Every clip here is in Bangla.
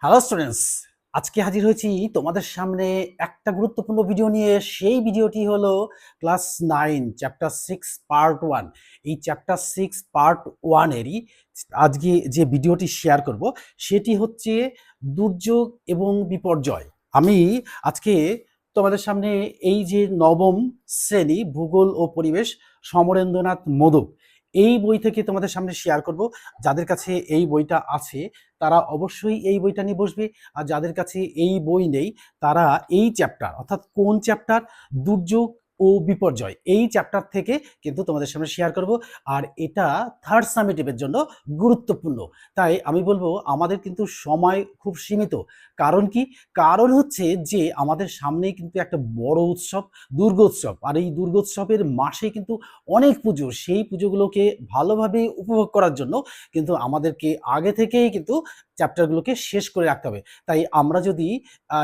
হ্যালো স্টুডেন্টস, আজকে হাজির হয়েছি তোমাদের সামনে একটা গুরুত্বপূর্ণ ভিডিও নিয়ে। সেই ভিডিওটি হলো ক্লাস 9 চ্যাপ্টার 6 পার্ট 1। এই চ্যাপ্টার 6 পার্ট 1 এরই আজকে যে ভিডিওটি শেয়ার করব সেটি হচ্ছে দুর্যোগ এবং বিপর্যয়। আমি আজকে তোমাদের সামনে এই যে নবম শ্রেণী ভূগোল ও পরিবেশ সমরেন্দ্রনাথ মোদক এই বই থেকে তোমাদের সামনে শেয়ার করব। যাদের কাছে এই বইটা আছে তারা অবশ্যই এই বইটা নিয়ে বসবে, আর যাদের কাছে এই বই নেই তারা এই চ্যাপ্টার অর্থাৎ কোন চ্যাপ্টার, দুর্যোগ ও বিপর্যয়, এই চ্যাপ্টার থেকে কিন্তু তোমাদের সামনে শেয়ার করব। আর এটা থার্ড সামেটিভের জন্য গুরুত্বপূর্ণ। তাই আমি বলবো আমাদের কিন্তু সময় খুব সীমিত। কারণ কি? কারণ হচ্ছে যে আমাদের সামনেই কিন্তু একটা বড় উৎসব, দুর্গোৎসব। আর এই দুর্গোৎসবের মাসে কিন্তু অনেক পুজো, সেই পুজোগুলোকে ভালোভাবে উপভোগ করার জন্য কিন্তু আমাদেরকে আগে থেকেই কিন্তু চ্যাপ্টারগুলোকে শেষ করে রাখতে হবে। তাই আমরা যদি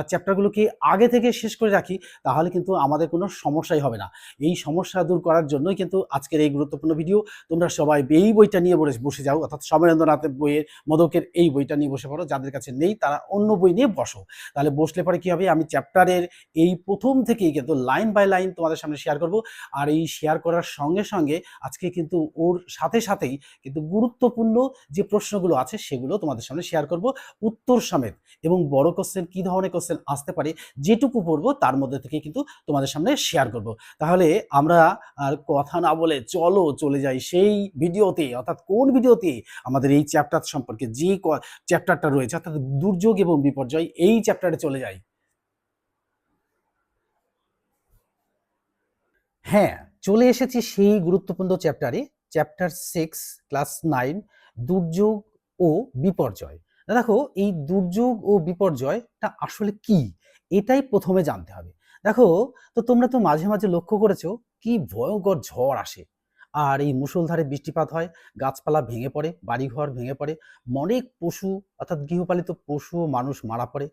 চ্যাপ্টারগুলোকে আগে থেকে শেষ করে রাখি তাহলে কিন্তু আমাদের কোনো সমস্যাই হবে না। এই সমস্যা দূর করার জন্যই কিন্তু আজকের এই গুরুত্বপূর্ণ ভিডিও। তোমরা সবাই এই বইটা নিয়ে বসে যাও, অর্থাৎ সমরেন্দ্রনাথের বইয়ের মোদকের এই বইটা নিয়ে বসে পড়ো। যাদের কাছে নেই তারা অন্য বই নিয়ে বসো। তাহলে বসলে পরে কি হবে, আমি চ্যাপ্টারের এই প্রথম থেকেই কিন্তু লাইন বাই লাইন তোমাদের সামনে শেয়ার করব। আর এই শেয়ার করার সঙ্গে সঙ্গে আজকে কিন্তু ওর সাথে সাথেই কিন্তু গুরুত্বপূর্ণ যে প্রশ্নগুলো আছে সেগুলো তোমাদের সামনে শেয়ার করব উত্তর সমেত। এবং বড় কোশ্চেন, কি ধরনের কোশ্চেন আসতে পারে যেটুকু পড়বো তার মধ্যে থেকে কিন্তু তোমাদের সামনে শেয়ার করব। তাহলে আমরা আর কথা না বলে চলে যাই সেই ভিডিওতে, অর্থাৎ কোন ভিডিওতে আমাদের এই চ্যাপ্টার সম্পর্কে যে চ্যাপ্টারটা রয়েছে অর্থাৎ দুর্যোগ এবং বিপর্যয়, এই চ্যাপ্টারে চলে যাই। হ্যাঁ, চলে এসেছি সেই গুরুত্বপূর্ণ চ্যাপ্টারে, চ্যাপ্টার 6 ক্লাস 9 দুর্যোগ ও বিপর্যয়। দেখো, এই দুর্যোগ ও বিপর্যয়টা আসলে কি এটাই প্রথমে জানতে হবে। দেখো, তো তোমরা তো মাঝে মাঝে লক্ষ্য করেছো কি ভয়ঙ্কর ঝড় আসে, আর এই মুষলধারে বৃষ্টিপাত হয়, গাছপালা ভেঙে পড়ে, বাড়িঘর ভেঙে পড়ে, অনেক পশু অর্থাৎ গৃহপালিত পশু ও মানুষ মারা পড়ে।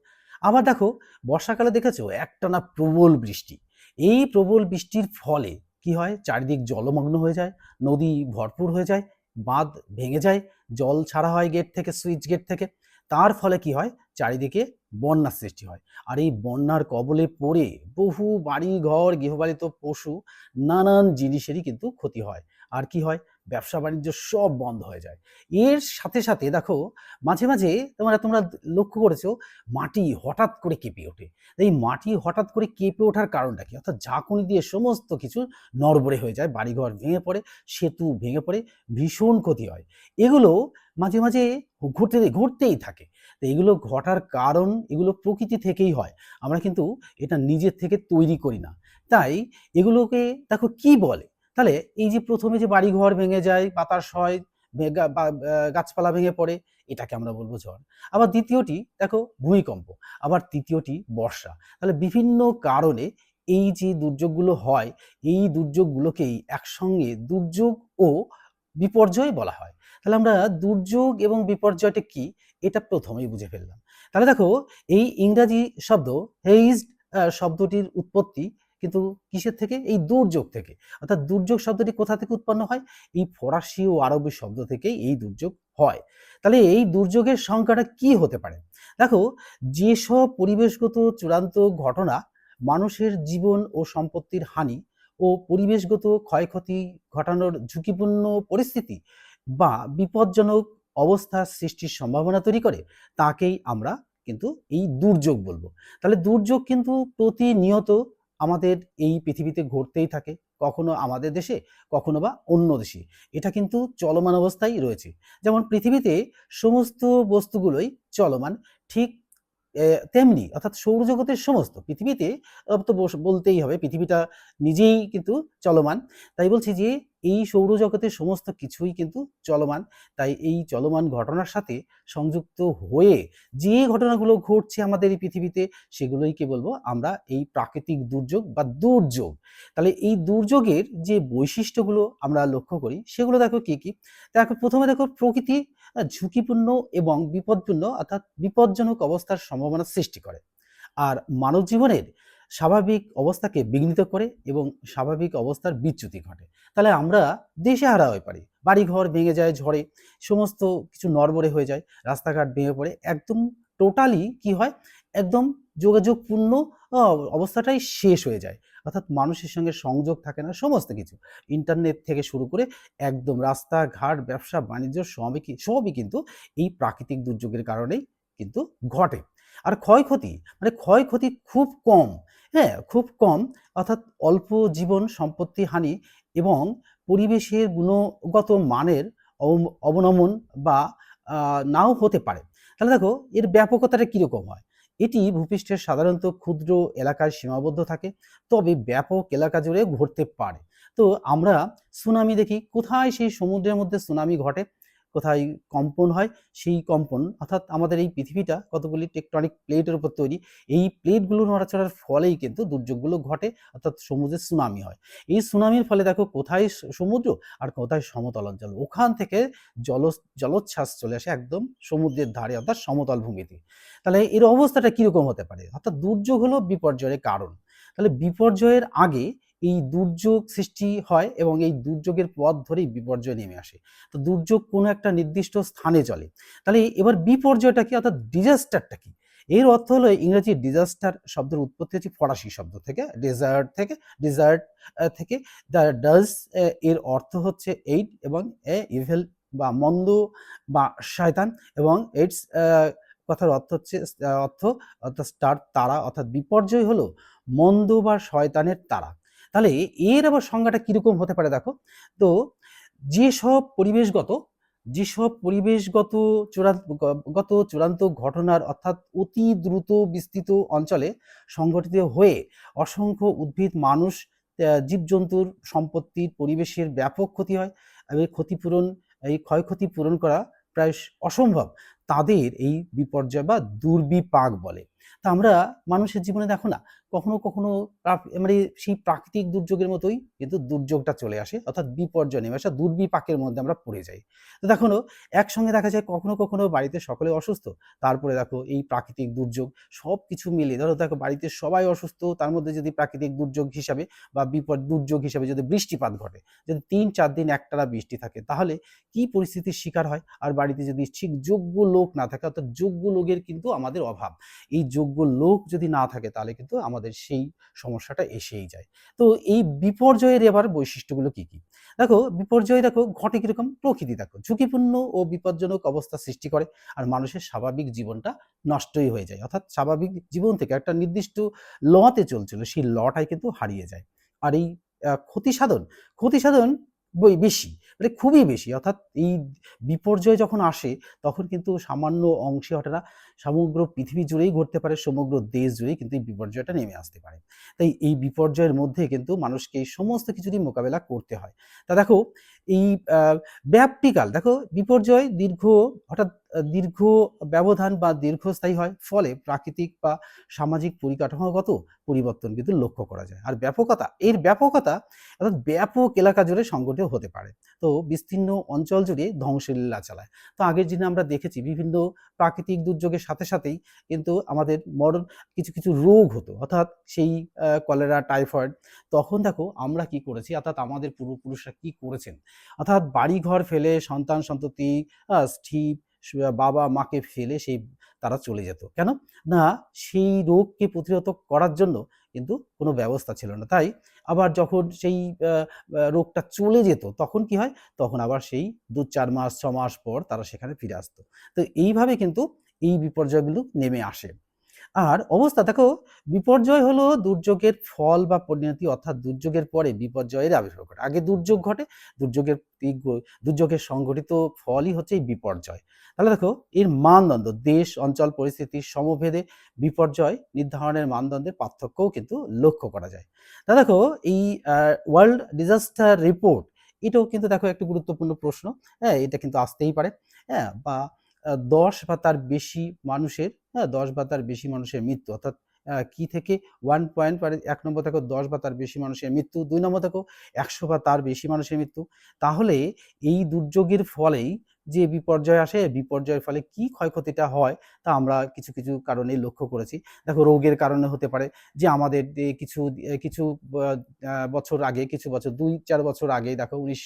আবার দেখো, বর্ষাকালে দেখেছো একটানা প্রবল বৃষ্টি। এই প্রবল বৃষ্টির ফলে কি হয়, চারিদিক জলমগ্ন হয়ে যায়, নদী ভরপুর হয়ে যায়, বাঁধ ভেঙে যায়, জল ছাড়া হয় গেট থেকে, সুইচ গেট থেকে। তার ফলে কি হয়, চারিদিকে বন্যার সৃষ্টি হয়। আর এই বন্যার কবলে পড়ে বহু বাড়ি ঘর, গৃহপালিত পশু, নানান জিনিসেরই কিন্তু ক্ষতি হয়। আর কি হয়, ব্যবসা বাণিজ্য সব বন্ধ হয়ে যায়। এর সাথে সাথে দেখো, মাঝে মাঝে তোমরা তোমরা লক্ষ্য করেছো মাটি হঠাৎ করে কেঁপে ওঠে। এই মাটি হঠাৎ করে কেঁপে ওঠার কারণটা কি, অর্থাৎ ঝাঁকুনি দিয়ে সমস্ত কিছু নড়বড়ে হয়ে যায়, বাড়িঘর ভেঙে পড়ে, সেতু ভেঙে পড়ে, ভীষণ ক্ষতি হয়। এগুলো মাঝে মাঝে ঘটতেই থাকে। তো এগুলো ঘটার কারণ, এগুলো প্রকৃতি থেকেই হয়, আমরা কিন্তু এটা নিজের থেকে তৈরি করি না। তাই এগুলোকে দেখো কি বলে। তাহলে এই যে প্রথমে যে বাড়িঘর ভেঙে যায়, বাতাস হয়, গাছপালা ভেঙে পড়ে, এটাকে আমরা বলবো ঝড়। আবার দ্বিতীয়টি দেখো ভূমিকম্প, আবার তৃতীয়টি বর্ষা। তাহলে বিভিন্ন কারণে এই যে দুর্যোগগুলো হয়, এই দুর্যোগগুলোকেই একসঙ্গে দুর্যোগ ও বিপর্যয় বলা হয়। তাহলে আমরা দুর্যোগ এবং বিপর্যয়টা কি এটা প্রথমেই বুঝে ফেললাম। তাহলে দেখো, এই ইংরাজি শব্দ হেইজড শব্দটির উৎপত্তি কিন্তু কিসের থেকে, এই দুর্যোগ থেকে। অর্থাৎ দুর্যোগ শব্দটি কোথা থেকে উৎপন্ন হয়, এই ফরাসি ও আরবি শব্দ থেকেই এই দুর্যোগ হয়। তাহলে এই দুর্যোগের সংখ্যাটা কি হতে পারে। দেখো, যেসব পরিবেশগত চূড়ান্ত ঘটনা মানুষের জীবন ও সম্পত্তির হানি ও পরিবেশগত ক্ষয়ক্ষতি ঘটানোর ঝুঁকিপূর্ণ পরিস্থিতি বা বিপজ্জনক অবস্থার সৃষ্টির সম্ভাবনা তৈরি করে, তাকেই আমরা কিন্তু এই দুর্যোগ বলবো। তাহলে দুর্যোগ কিন্তু প্রতিনিয়ত আমাদের এই পৃথিবীতে ঘটতেই থাকে, কখনো আমাদের দেশে, কখনো বা অন্য দেশে। এটা কিন্তু চলমান অবস্থায় রয়েছে। যেমন পৃথিবীতে সমস্ত বস্তুগুলোই চলমান, ঠিক তেমনি অর্থাৎ সৌরজগতের সমস্ত পৃথিবীতে তো বলতেই হবে পৃথিবীটা নিজেই কিন্তু চলমান। তাই বলছি যে এই সৌরজগতের সমস্ত কিছুই কিন্তু চলমান। তাই এই চলমান ঘটনার সাথে সংযুক্ত হয়ে যে ঘটনাগুলো ঘটছে আমাদের এই পৃথিবীতে, সেগুলোই কি বলবো আমরা এই প্রাকৃতিক দুর্যোগ বা দুর্যোগ। তাহলে এই দুর্যোগের যে বৈশিষ্ট্যগুলো আমরা লক্ষ্য করি সেগুলো দেখো কি কি। দেখো, প্রথমে দেখো প্রকৃতি ঝুঁকিপূর্ণ এবং বিপদপূর্ণ অর্থাৎ বিপজ্জনক অবস্থার সম্ভাবনা সৃষ্টি করে, আর মানব জীবনের স্বাভাবিক অবস্থাকে বিঘ্নিত করে এবং স্বাভাবিক অবস্থার বিচ্যুতি ঘটে। তাহলে আমরা দিশেহারা হয়ে পারি, বাড়িঘর ভেঙে যায় ঝড়ে, সমস্ত কিছু নড়বড়ে হয়ে যায়, রাস্তাঘাট ভেঙে পড়ে, একদম টোটালি কি হয়, একদম যোগাযোগপূর্ণ অবস্থাটাই শেষ হয়ে যায়। অর্থাৎ মানুষের সঙ্গে সংযোগ থাকে না, সমস্ত কিছু ইন্টারনেট থেকে শুরু করে একদম রাস্তাঘাট, ব্যবসা বাণিজ্য সবই কিন্তু এই প্রাকৃতিক দুর্যোগের কারণেই কিন্তু ঘটে। আর ক্ষয়ক্ষতি, মানে ক্ষয়ক্ষতি খুব কম, হ্যাঁ খুব কম, অর্থাৎ অল্প জীবন সম্পত্তি হানি এবং পরিবেশের গুণগত মানের অবনমন বা নাও হতে পারে। তাহলে দেখো এর ব্যাপকতাটা কিরকম হয়। এটি ভূপৃষ্ঠের সাধারণত ক্ষুদ্র এলাকায় সীমাবদ্ধ থাকে, তবে ব্যাপক এলাকা জুড়ে ঘটতে পারে। তো আমরা সুনামি দেখি, কোথায় সেই সমুদ্রের মধ্যে সুনামি ঘটে, কোথায় কম্পন হয়, সেই কম্পন অর্থাৎ আমাদের এই পৃথিবীটা কতগুলি টেকটনিক প্লেটের উপর তৈরি, এই প্লেটগুলো নড়াচড়ার ফলেই কিন্তু দুর্যোগগুলো ঘটে, অর্থাৎ সমুদ্রে সুনামি হয়। এই সুনামির ফলে দেখো কোথায় সমুদ্র আর কোথায় সমতল অঞ্চল, ওখান থেকে জলোচ্ছ্বাস চলে আসে একদম সমুদ্রের ধারে, অর্থাৎ সমতল ভূমিতে। তাহলে এর অবস্থাটা কিরকম হতে পারে, অর্থাৎ দুর্যোগ হলো বিপর্যয়ের কারণ। তাহলে বিপর্যয়ের আগে এই দুর্যোগ সৃষ্টি হয় এবং এই দুর্যোগের পথ ধরেই বিপর্যয় নেমে আসে। তো দুর্যোগ কোনো একটা নির্দিষ্ট স্থানে চলে। তাহলে এবার বিপর্যয়টা কি, অর্থাৎ ডিজাস্টারটা কি। এর অর্থ হলো ইংরেজি ডিজাস্টার শব্দের উৎপত্তি হচ্ছে ফরাসি শব্দ থেকে, ডিজার্ট থেকে। ডাজ এর অর্থ হচ্ছে এইড এবং ইভেল বা মন্দ বা শয়তান, এবং এইডস কথার অর্থ হচ্ছে অর্থাৎ স্টার তারা, অর্থাৎ বিপর্যয় হলো মন্দ বা শয়তানের তারা। তাহলে এর আবার সংজ্ঞাটা কিরকম হতে পারে দেখো। তো যেসব পরিবেশগত চূড়ান্ত ঘটনার, অর্থাৎ অতি দ্রুত বিস্তৃত অঞ্চলে সংঘটিত হয়ে অসংখ্য উদ্ভিদ, মানুষ, জীবজন্তুর সম্পত্তির, পরিবেশের ব্যাপক ক্ষতি হয়, এই ক্ষয়ক্ষতি পূরণ করা প্রায় অসম্ভব, তাদের এই বিপর্যয় বা দুর্বিপাক বলে। তা আমরা মানুষের জীবনে দেখো না, কখনো কখনো মানে সেই প্রাকৃতিক দুর্যোগের মতোই কিন্তু দুর্যোগটা চলে আসে, অর্থাৎ বিপর্যয় নেমে আসা, দুর্বিপাকের মধ্যে আমরা পড়ে যাই। তো দেখো একসঙ্গে দেখা যায় কখনো কখনো বাড়িতে সকলে অসুস্থ, তারপরে দেখো এই প্রাকৃতিক দুর্যোগ সব কিছু মিলে, দেখো বাড়িতে সবাই অসুস্থ, তার মধ্যে যদি প্রাকৃতিক দুর্যোগ হিসাবে বা দুর্যোগ হিসাবে যদি বৃষ্টিপাত ঘটে, যদি ৩-৪ দিন একটানা বৃষ্টি থাকে, তাহলে কি পরিস্থিতির শিকার হয়। আর বাড়িতে যদি ঠিক যোগ্য লোক না থাকে, অর্থাৎ যোগ্য লোকের কিন্তু আমাদের অভাব, এই যোগ্য লোক যদি না থাকে তাহলে কিন্তু আমাদের সেই সমস্যাটা এসেই যায়। তো এই বিপর্যয়ের এবার বৈশিষ্ট্যগুলো কি কি। দেখো বিপর্যয় দেখো ঘটে কিরকম, প্রকৃতি দেখো ঝুঁকিপূর্ণ ও বিপজ্জনক অবস্থা সৃষ্টি করে, আর মানুষের স্বাভাবিক জীবনটা নষ্টই হয়ে যায়, অর্থাৎ স্বাভাবিক জীবন থেকে একটা নির্দিষ্ট লতে চলছিল, সেই লটাই কিন্তু হারিয়ে যায়। আর এই ক্ষতি সাধন বেশি, মানে খুবই বেশি, অর্থাৎ এই বিপর্যয় যখন আসে তখন কিন্তু সামান্য অংশে ঘটে না, সমগ্র পৃথিবী জুড়েই ঘটতে পারে, সমগ্র দেশ জুড়েই কিন্তু এই বিপর্যয়টা নেমে আসতে পারে। তাই এই বিপর্যয়ের মধ্যে কিন্তু মানুষকে এই সমস্ত কিছুরই মোকাবেলা করতে হয়। তা দেখো এই ব্যাপটিকাল, দেখো বিপর্যয় দীর্ঘ ব্যবধান বা দীর্ঘস্থায়ী হয়, ফলে প্রাকৃতিক বা সামাজিক পরিকাঠামোগত পরিবর্তন কিন্তু লক্ষ্য করা যায়। আর ব্যাপকতা অর্থাৎ ব্যাপক এলাকা জুড়ে সংগঠিত হতে পারে, তো বিস্তীর্ণ অঞ্চল জুড়ে ধ্বংসলীলা চালায়। তো আগের দিনে আমরা দেখেছি বিভিন্ন প্রাকৃতিক দুর্যোগের সাথে সাথেই কিন্তু আমাদের মরণ কিছু কিছু রোগ হতো, অর্থাৎ সেই কলেরা, টাইফয়েড। তখন দেখো আমরা কি করেছি, অর্থাৎ আমাদের পূর্বপুরুষরা কি করেছেন, অর্থাৎ বাড়িঘর ফেলে সন্তান সন্ততি, স্ত্রী, বাবা মাকে ফেলে তারা চলে যেত কেন না, সেই রোগকে প্রতিহত করার জন্য কিন্তু কোনো ব্যবস্থা ছিল না। তাই আবার যখন সেই রোগটা চলে যেত তখন কি হয়, তখন আবার সেই ২-৪ মাস ৬ মাস পর তারা সেখানে ফিরে আসতো। তো এইভাবে কিন্তু এই বিপর্যয়গুলো নেমে আসে। আর অবস্থা দেখো, বিপর্যয় হলো দুর্যোগের ফল বা পরিণতি, অর্থাৎ দুর্যোগের পরে বিপর্যয়ের আবির্ভাব ঘটে। আগে দুর্যোগ ঘটে, দুর্যোগের সংঘটিত ফলই হচ্ছে এই বিপর্যয়। তাহলে দেখো এর মানদণ্ড, দেশ, অঞ্চল, পরিস্থিতির সমভেদে বিপর্যয় নির্ধারণের মানদণ্ডের পার্থক্যও কিন্তু লক্ষ্য করা যায়। তা দেখো এই ওয়ার্ল্ড ডিজাস্টার রিপোর্ট, এটাও কিন্তু দেখো একটা গুরুত্বপূর্ণ প্রশ্ন, হ্যাঁ এটা কিন্তু আসতেই পারে, হ্যাঁ বা ১০ বা তার বেশি মানুষের, হ্যাঁ ১০ বা তার বেশি মানুষের মৃত্যু, অর্থাৎ কি থেকে 1 পয়েন্ট, ১ নম্বর দেখো ১০ বা তার বেশি মানুষের মৃত্যু, ২ নম্বর দেখো ১০০ বা তার বেশি মানুষের মৃত্যু। তাহলে এই দুর্যোগের ফলেই যে বিপর্যয় আসে, বিপর্যয়ের ফলে কি ক্ষয়ক্ষতিটা হয় তা আমরা কিছু কিছু কারণে লক্ষ্য করেছি। দেখো রোগের কারণে হতে পারে, যে আমাদের কিছু বছর আগে, কিছু বছর ২-৪ বছর আগে দেখো ১৯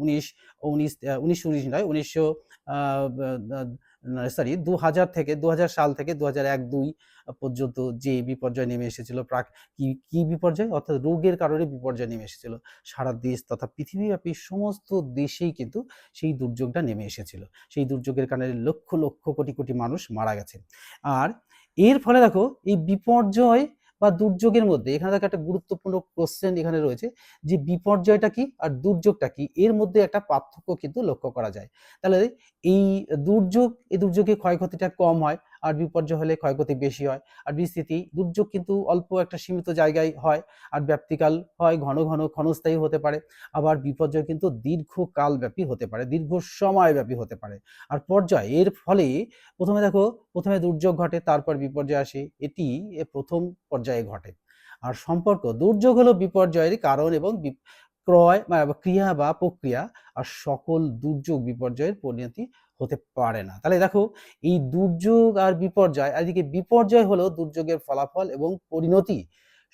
উনিশ উনিশ 1919 নয়, 2000 থেকে 2000 সাল থেকে 2001-2 পর্যন্ত যে বিপর্যয় নেমে এসেছিল, কি কি বিপর্যয়, অর্থাৎ রোগের কারণে বিপর্যয় নেমে এসেছিল সারা দেশ তথা পৃথিবীব্যাপী সমস্ত দেশেই কিন্তু সেই দুর্যোগটা নেমে এসেছিল। সেই দুর্যোগের কারণে লক্ষ লক্ষ কোটি কোটি মানুষ মারা গেছে। আর এর ফলে দেখো এই বিপর্যয় বা দুর্যোগের মধ্যে এখানে দেখো একটা গুরুত্বপূর্ণ কোশ্চেন এখানে রয়েছে যে বিপর্যয়টা কি আর দুর্যোগটা কি, এর মধ্যে একটা পার্থক্য কিন্তু লক্ষ্য করা যায়। তাহলে এই দুর্যোগে ক্ষয়ক্ষতিটা কম হয়, আর বিপর্যয় হলে ক্ষয়ক্ষতি বেশি হয়। আর বিস্তৃতি দুর্যোগ কিন্তু অল্প একটা সীমিত জায়গায় হয়, আর ব্যাপ্তিকাল হয়, ঘন ঘন ক্ষণস্থায়ী হতে পারে। আবার বিপর্যয় কিন্তু দীর্ঘকাল ব্যাপী হতে পারে, দীর্ঘ সময় ব্যাপী হতে পারে। আর পর্যায় এর ফলে প্রথমে দুর্যোগ ঘটে, তারপর বিপর্যয় আসে, এটি প্রথম পর্যায়ে ঘটে। আর সম্পর্ক দুর্যোগ হলো বিপর্যয়ের কারণ এবং ক্রিয়া বা প্রক্রিয়া, আর সকল দুর্যোগ বিপর্যয়ের পরিণতি হতে পারে না। তাহলে দেখো এই দুর্যোগ আর বিপর্যয়, আর এদিকে বিপর্যয় হলো দুর্যোগের ফলাফল এবং পরিণতি।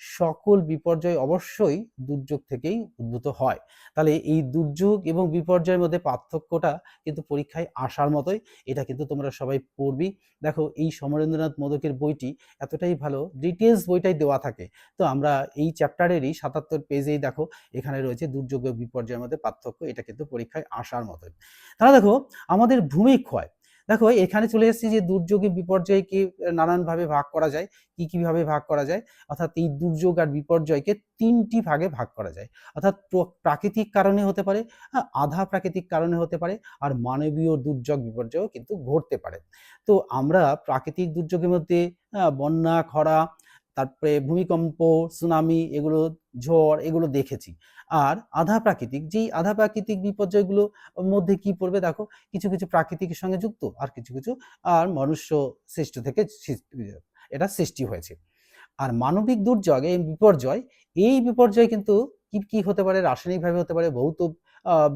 সকল বিপর্যয় অবশ্যই দুর্যোগ থেকেই উদ্ভূত হয়। তাহলে এই দুর্যোগ এবং বিপর্যয়ের মধ্যে পার্থক্যটা কিন্তু পরীক্ষায় আসার মতোই, এটা কিন্তু তোমরা সবাই পড়বি। দেখো এই সমরেন্দ্রনাথ মোদকের বইটি এতটাই ভালো, ডিটেলস বইটাই দেওয়া থাকে। তো আমরা এই চ্যাপ্টারেরই 77 পেজেই দেখো এখানে রয়েছে দুর্যোগ ও বিপর্যয়ের মধ্যে পার্থক্য, এটা কিন্তু পরীক্ষায় আসার মতোই। তাহলে দেখো আমাদের ভূমিক্ষয়, দেখো এখানে চলে এসেছি যে দুর্যোগে বিপর্যয়কে নানানভাবে ভাগ করা যায়, কিভাবে ভাগ করা যায়, অর্থাৎ এই দুর্যোগ আর বিপর্যয়কে 3টি ভাগে ভাগ করা যায়। অর্থাৎ প্রাকৃতিক কারণে হতে পারে, আধা প্রাকৃতিক কারণে হতে পারে, আর মানবীয় দুর্যোগ বিপর্যয়ও কিন্তু ঘটতে পারে। তো আমরা প্রাকৃতিক দুর্যোগের মধ্যে বন্যা, খরা, তারপরে ভূমিকম্প, সুনামি, এগুলো ঝড়, এগুলো দেখেছি। আর আধা প্রাকৃতিক বিপর্যয়গুলোর মধ্যে কি পড়বে দেখো, কিছু কিছু প্রাকৃতিকের সঙ্গে যুক্ত, আর কিছু কিছু আর মনুষ্য সৃষ্ট থেকে এটা সৃষ্টি হয়েছে। আর মানবিক দুর্যোগ এই বিপর্যয় কিন্তু কি হতে পারে, রাসায়নিকভাবে হতে পারে, ভৌত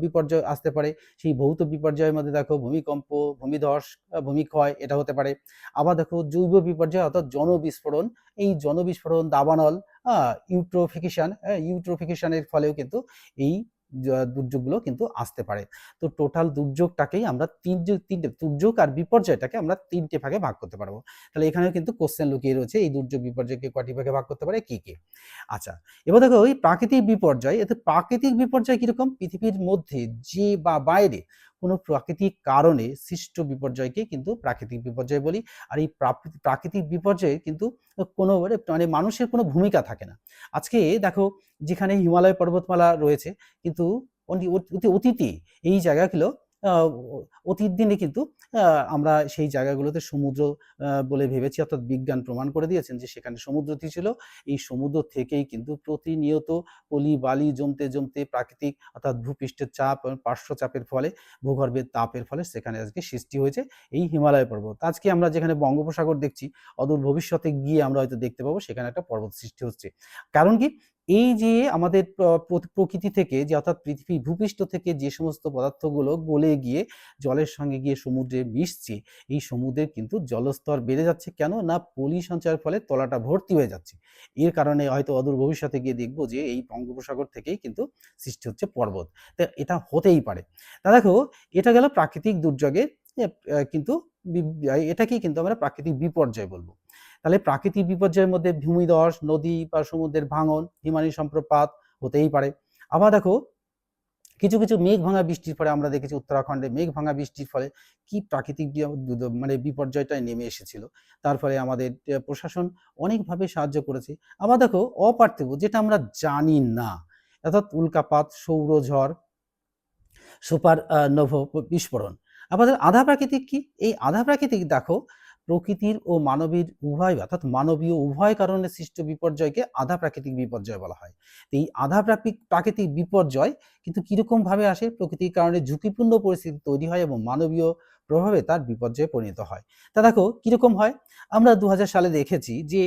বিপর্যয় আসতে পারে। সেই ভৌত বিপর্যয়ের মধ্যে দেখো ভূমিকম্প, ভূমিধস, ভূমিক্ষয়, এটা হতে পারে। আবার দেখো জৈব বিপর্যয় অর্থাৎ জনবিস্ফোরণ, এই জনবিস্ফোরণ, দাবানল, ইউট্রোফিকেশনের ফলেও কিন্তু এই দুর্যোগগুলো কিন্তু আসতে পারে। তো টোটাল দুর্যোগটাকেই আমরা তিনটে দুর্যোগ আর বিপর্যয়টাকে আমরা 3টে ভাগে ভাগ করতে পারবো। তাহলে এখানেও কিন্তু কোশ্চেন লুকিয়ে রয়েছে, এই দুর্যোগ বিপর্যয়কে কয়টি ভাগে ভাগ করতে পারে, কি কি। আচ্ছা, এবার দেখো ওই প্রাকৃতিক বিপর্যয়, এতে প্রাকৃতিক বিপর্যয় কিরকম, পৃথিবীর মধ্যে যে বা বাইরে কোনো প্রাকৃতিক কারণে সৃষ্ট বিপর্যয়কে কিন্তু প্রাকৃতিক বিপর্যয় বলি। আর এই প্রাকৃতিক বিপর্যয়ে কিন্তু কোনো মানে মানুষের কোনো ভূমিকা থাকে না। আজকে দেখো যেখানে হিমালয় পর্বতমালা রয়েছে, কিন্তু অতীতে এই জায়গাগুলো অতীত দিনে কিন্তু আমরা সেই জায়গাগুলোতে সমুদ্র বলে ভেবেছি, অর্থাৎ বিজ্ঞান প্রমাণ করে দিয়েছেন যে সেখানে সমুদ্র ছিল। এই সমুদ্র থেকেই কিন্তু প্রতিনিয়ত পলি বালি জমতে জমতে প্রাকৃতিক অর্থাৎ ভূপৃষ্ঠের চাপ এবং পার্শ্ব চাপের ফলে, ভূগর্ভের তাপের ফলে সেখানে আজকে সৃষ্টি হয়েছে এই হিমালয় পর্বত। আজকে আমরা যেখানে বঙ্গোপসাগর দেখছি, অদূর ভবিষ্যতে গিয়ে আমরা হয়তো দেখতে পাবো সেখানে একটা পর্বত সৃষ্টি হচ্ছে। কারণ কি, এই যে আমাদের প্রকৃতি থেকে, যে অর্থাৎ পৃথিবী ভূপৃষ্ঠ থেকে যে সমস্ত পদার্থগুলো গলে গিয়ে জলের সঙ্গে গিয়ে সমুদ্রে মিশছে, এই সমুদ্রের কিন্তু জলস্তর বেড়ে যাচ্ছে। কেন না, পলি সঞ্চয়ের ফলে তলাটা ভর্তি হয়ে যাচ্ছে। এর কারণে হয়তো অদূর ভবিষ্যতে গিয়ে দেখবো যে এই বঙ্গোপসাগর থেকেই কিন্তু সৃষ্টি হচ্ছে পর্বত। তো এটা হতেই পারে। তা দেখো এটা গেল প্রাকৃতিক দুর্যোগের, কিন্তু এটাকেই কিন্তু আমরা প্রাকৃতিক বিপর্যয় বলবো। তাহলে প্রাকৃতিক বিপর্যয়ের মধ্যে ভূমিধস, নদী বা সমুদ্রের ভাঙন, হিমানি সম্প্রপাত হতেই পারে। আবার দেখো কিছু কিছু মেঘ ভাঙা বৃষ্টির ফলে, আমরা দেখেছি উত্তরাখণ্ডে মেঘ ভাঙা বৃষ্টির ফলে কি প্রাকৃতিক মানে বিপর্যয়টা নেমে এসেছিল। তার ফলে আমাদের প্রশাসন অনেকভাবে সাহায্য করেছে। আবার দেখো অপার্থিব, যেটা আমরা জানি না, অর্থাৎ উল্কাপাত, সৌরঝড়, সুপার নোভা বিস্ফোরণ। আমাদের আধা প্রাকৃতিক কি, এই আধা প্রাকৃতিক দেখো প্রকৃতির ও মানবীর উভয়, অর্থাৎ মানবীয় উভয় কারণে সৃষ্ট বিপর্যয়কে আধা প্রাকৃতিক বিপর্যয় বলা হয়। তো এই আধা প্রাকৃতিক বিপর্যয় কিন্তু কিরকম ভাবে আসে, প্রকৃতির কারণে ঝুঁকিপূর্ণ পরিস্থিতি তৈরি হয় এবং মানবীয় প্রভাবে তার বিপর্যয়ে পরিণত হয়। তা দেখো কিরকম হয়, আমরা 2000 সালে দেখেছি যে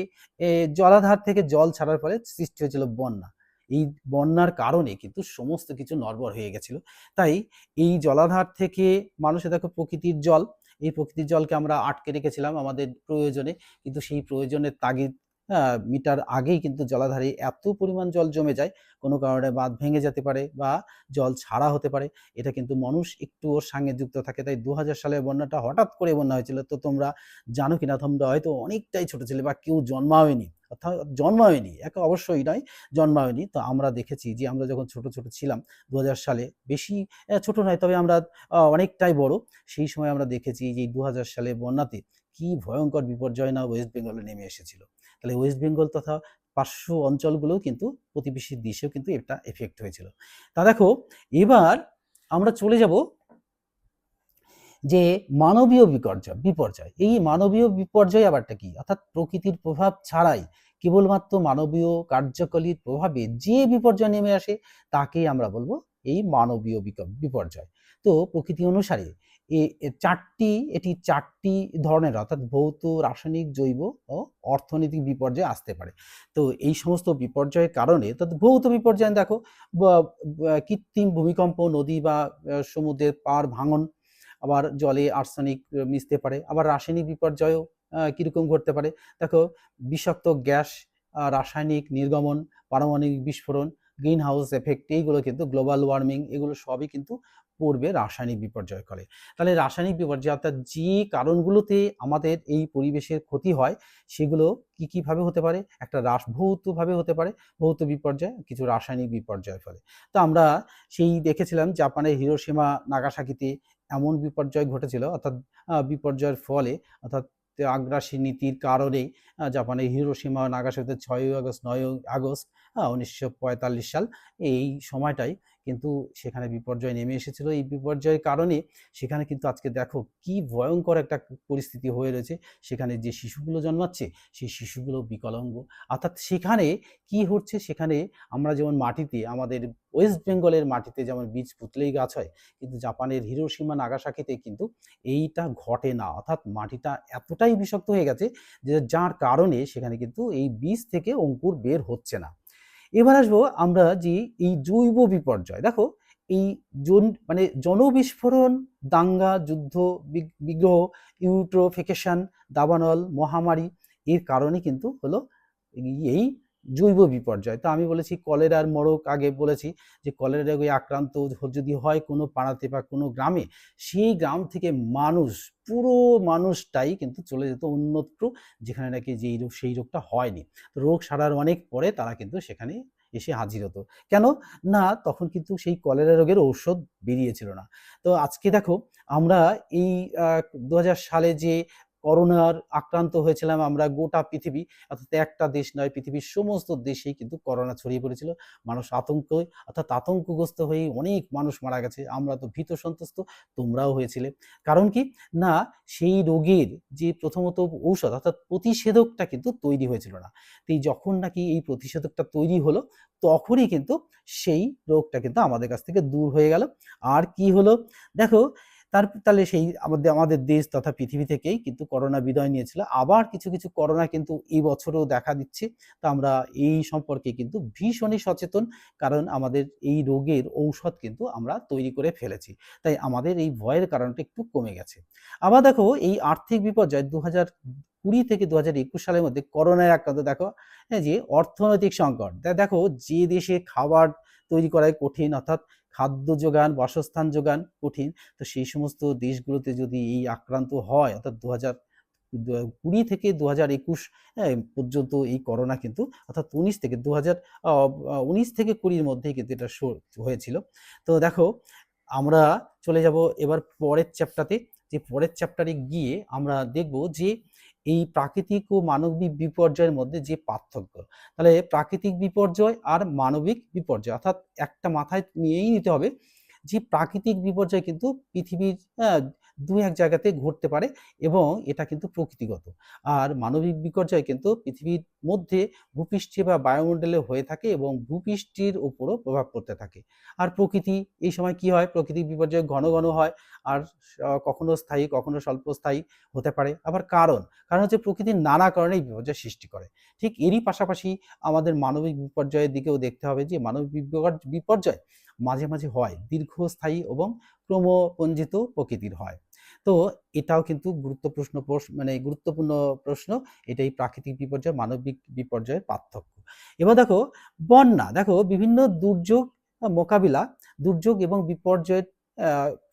জলাধার থেকে জল ছাড়ার ফলে সৃষ্টি হয়েছিল বন্যা। এই বন্যার কারণে কিন্তু সমস্ত কিছু নড়বড় হয়ে গেছিল। তাই এই জলাধার থেকে মানুষে দেখো প্রকৃতির জল, এই প্রকৃতির জলকে আমরা আটকে রেখেছিলাম আমাদের প্রয়োজনে, কিন্তু সেই প্রয়োজনের তাগিদ মিটার আগেই কিন্তু জলাধারে এত পরিমাণ জল জমে যায়, কোনো কারণে বাঁধ ভেঙে যেতে পারে বা জল ছাড়া হতে পারে। এটা কিন্তু মানুষ একটু ওর সঙ্গে যুক্ত থাকে। তাই ২০০০ সালের বন্যাটা হঠাৎ করে বন্যা হয়েছিল। তো তোমরা জানো কিনা, তোমরা হয়তো অনেকটাই ছোট ছিলে বা কেউ জন্মাওনি, অর্থাৎ জন্মাওনি, একে অবশ্যই নয়, জন্মাওনি। তো আমরা দেখেছি যে আমরা যখন ছোট, ছোট ছিলাম ২০০০ সালে, বেশি ছোট নয়, তবে আমরা অনেকটাই বড়। সেই সময় আমরা দেখেছি যে ২০০০ সালে বন্যাতে কি ভয়ঙ্কর বিপর্যয় না ওয়েস্ট বেঙ্গলে নেমে এসেছিল। তাহলে ওয়েস্ট বেঙ্গল তথা পার্শ্ব অঞ্চলগুলোও কিন্তু, প্রতিবেশী দেশেও কিন্তু এটা এফেক্ট হয়েছিল। তা দেখো, এবার আমরা চলে যাব যে মানবীয় বিপর্যয়। এই মানবীয় বিপর্যয় আবারটা কি? অর্থাৎ প্রকৃতির প্রভাব ছাড়াই কেবলমাত্র মানবীয় কার্যকলাপের প্রভাবে যে বিপর্যয় নেমে আসে তাকেই আমরা বলবো এই মানবীয় বিপর্যয়। তো প্রকৃতি অনুসারে এটি চারটি ধরনের, অর্থাৎ ভৌত, রাসায়নিক, জৈব ও অর্থনৈতিক বিপর্যয় আসতে পারে। তো এই সমস্ত বিপর্যয়ের কারণে, অর্থাৎ ভৌত বিপর্যয় দেখো, কৃত্রিম ভূমিকম্প, নদী বা সমুদ্রের পাড় ভাঙন, আবার জলে আর্সেনিক মিশতে পারে। আবার রাসায়নিক বিপর্যয়ও কিরকম ঘটতে পারে? দেখো, বিষাক্ত গ্যাস, রাসায়নিক নির্গমন, পারমাণবিক বিস্ফোরণ, গ্রিন হাউস এফেক্ট, এইগুলো কিন্তু গ্লোবাল ওয়ার্মিং, এগুলো সবই কিন্তু পড়বে রাসায়নিক বিপর্যয় করে। তাহলে রাসায়নিক বিপর্যয়, অর্থাৎ যে কারণগুলোতে আমাদের এই পরিবেশের ক্ষতি হয়, সেগুলো কিভাবে হতে পারে? একটা ভৌতভাবে হতে পারে, ভৌত বিপর্যয়, কিছু রাসায়নিক বিপর্যয়ের ফলে। তো আমরা সেই দেখেছিলাম জাপানের হিরোশিমা নাগাসাকিতে এমন বিপর্যয় ঘটেছিল, অর্থাৎ বিপর্যয়ের ফলে, অর্থাৎ আগ্রাসী নীতির কারণে জাপানের হিরোশিমা নাগাসাকিতে 6ই আগস্ট, 9ই আগস্ট 1945 সাল, এই সময়টাই কিন্তু সেখানে বিপর্যয় নেমে এসেছিল। এই বিপর্যয়ের কারণে সেখানে কিন্তু আজকে দেখো কি ভয়ঙ্কর একটা পরিস্থিতি হয়ে রয়েছে। সেখানে যে শিশুগুলো জন্মাচ্ছে, সেই শিশুগুলো বিকলাঙ্গ। অর্থাৎ সেখানে কি হচ্ছে? সেখানে আমরা যেমন মাটিতে, আমাদের ওয়েস্ট বেঙ্গলের মাটিতে যেমন বীজ পুতলেই গাছ হয়, কিন্তু জাপানের হিরোশিমা নাগাসাকিতে কিন্তু এইটা ঘটে না। অর্থাৎ মাটিটা এতটাই বিষাক্ত হয়ে গেছে যে যার কারণে সেখানে কিন্তু এই বীজ থেকে অঙ্কুর বের হচ্ছে না। এবার আসবো আমরা যে এই জৈব বিপর্যয়। দেখো, এই মানে জনবিস্ফোরণ, দাঙ্গা, যুদ্ধ, বিগ্রহ, ইউট্রোফিকেশন, দাবানল, মহামারী, এর কারণে কিন্তু হলো এই জৈব বিপর্যয়। তো আমি বলেছি কলেরার মরক, আগে বলেছি যে কলেরা রোগে আক্রান্ত যদি হয় কোনো পাড়াতে বা কোনো গ্রামে, সেই গ্রাম থেকে মানুষ, পুরো মানুষটাই কিন্তু চলে যেত অন্যত্র, যেখানে নাকি যেই রোগ, সেই রোগটা হয়নি। রোগ সারার অনেক পরে তারা কিন্তু সেখানে এসে হাজির হতো। কেন? না, তখন কিন্তু সেই কলেরা রোগের ঔষধ বেরিয়েছিল না। তো আজকে দেখো, আমরা এই ২০০০ সালে যে করোনার আক্রান্ত হয়েছিলাম আমরা, গোটা পৃথিবী, অর্থাৎ একটা দেশ নয়, পৃথিবীর সমস্ত দেশেই কিন্তু করোনা ছড়িয়ে পড়েছিল। মানুষ অর্থাৎ আতঙ্কগ্রস্ত হয়ে অনেক মানুষ মারা গেছে। আমরা তো ভীত সন্ত্রস্ত, তোমরাও হয়েছিলে। কারণ কি? না, সেই রোগের যে প্রথমত ঔষধ, অর্থাৎ প্রতিষেধকটা কিন্তু তৈরি হয়েছিল না। তো যখন নাকি এই প্রতিষেধকটা তৈরি হলো, তখনই কিন্তু সেই রোগটা কিন্তু আমাদের কাছ থেকে দূর হয়ে গেল। আর কি হলো? দেখো, তাহলে সেই আমাদের দেশ তথা পৃথিবী থেকেই কিন্তু করোনা বিদায় নিয়েছিল। আবার কিছু, কিছু করোনা কিন্তু এই বছরেও দেখা দিচ্ছে। তো আমরা এই সম্পর্কে কিন্তু ভীষণই সচেতন। কারণ আমাদের এই রোগের ঔষধ কিন্তু আমরা তৈরি করে ফেলেছি। তাই আমাদের এই ভয়ের কারণটা একটু কমে গেছে। আবার দেখো, এই আর্থিক বিপর্যয় ২০২০ থেকে ২০২১ সালের মধ্যে করোনায় আক্রান্ত, দেখো যে অর্থনৈতিক সংকট। দেখো, যে দেশে খাবার তৈরি করাই কঠিন, অর্থাৎ খাদ্য যোগান, বাসস্থান যোগান কঠিন, তো সেই সমস্ত দেশগুলোতে যদি এই আক্রান্ত হয়, অর্থাৎ ২০২০ থেকে ২০২১ পর্যন্ত এই করোনা কিন্তু, অর্থাৎ ১৯ থেকে ২০ মধ্যেই কিন্তু এটা হয়েছিল। তো দেখো, আমরা চলে যাব এবার পরের চ্যাপ্টারে। যে পরের চ্যাপ্টারে গিয়ে আমরা দেখব যে এই প্রাকৃতিক ও মানবিক বিপর্যয়ের মধ্যে যে পার্থক্য। তাহলে প্রাকৃতিক বিপর্যয় আর মানবিক বিপর্যয়, অর্থাৎ একটা মাথায় নিয়েই নিতে হবে যে প্রাকৃতিক বিপর্যয় কিন্তু পৃথিবীর ২-১ জায়গাতে ঘটতে পারে এবং এটা কিন্তু প্রকৃতিগত। আর মানবিক বিপর্যয় কিন্তু পৃথিবীর মধ্যে ভূপৃষ্ঠে বা বায়ুমণ্ডলে হয়ে থাকে এবং ভূপৃষ্ঠের উপরও প্রভাব পড়তে থাকে। আর প্রকৃতি, এই সময় কি হয়? প্রাকৃতিক বিপর্যয় ঘন, ঘন হয়, আর কখনো স্থায়ী, কখনো স্বল্পস্থায়ী হতে পারে। আবার কারণ হচ্ছে প্রকৃতির নানা কারণেই বিপর্যয় সৃষ্টি করে। ঠিক এরই পাশাপাশি আমাদের মানবিক বিপর্যয়ের দিকেও দেখতে হবে যে মানবিক বিপর্যয় মাঝে, মাঝে হয়, দীর্ঘস্থায়ী এবং ক্রমপঞ্জিত প্রকৃতির হয়। তো এটাও কিন্তু গুরুত্বপূর্ণ প্রশ্ন। এটাই প্রাকৃতিক বিপর্যয়, মানবিক বিপর্যয়ের পার্থক্য। এবার দেখো বন্যা, দেখো বিভিন্ন দুর্যোগ মোকাবিলা, দুর্যোগ এবং বিপর্যয়ের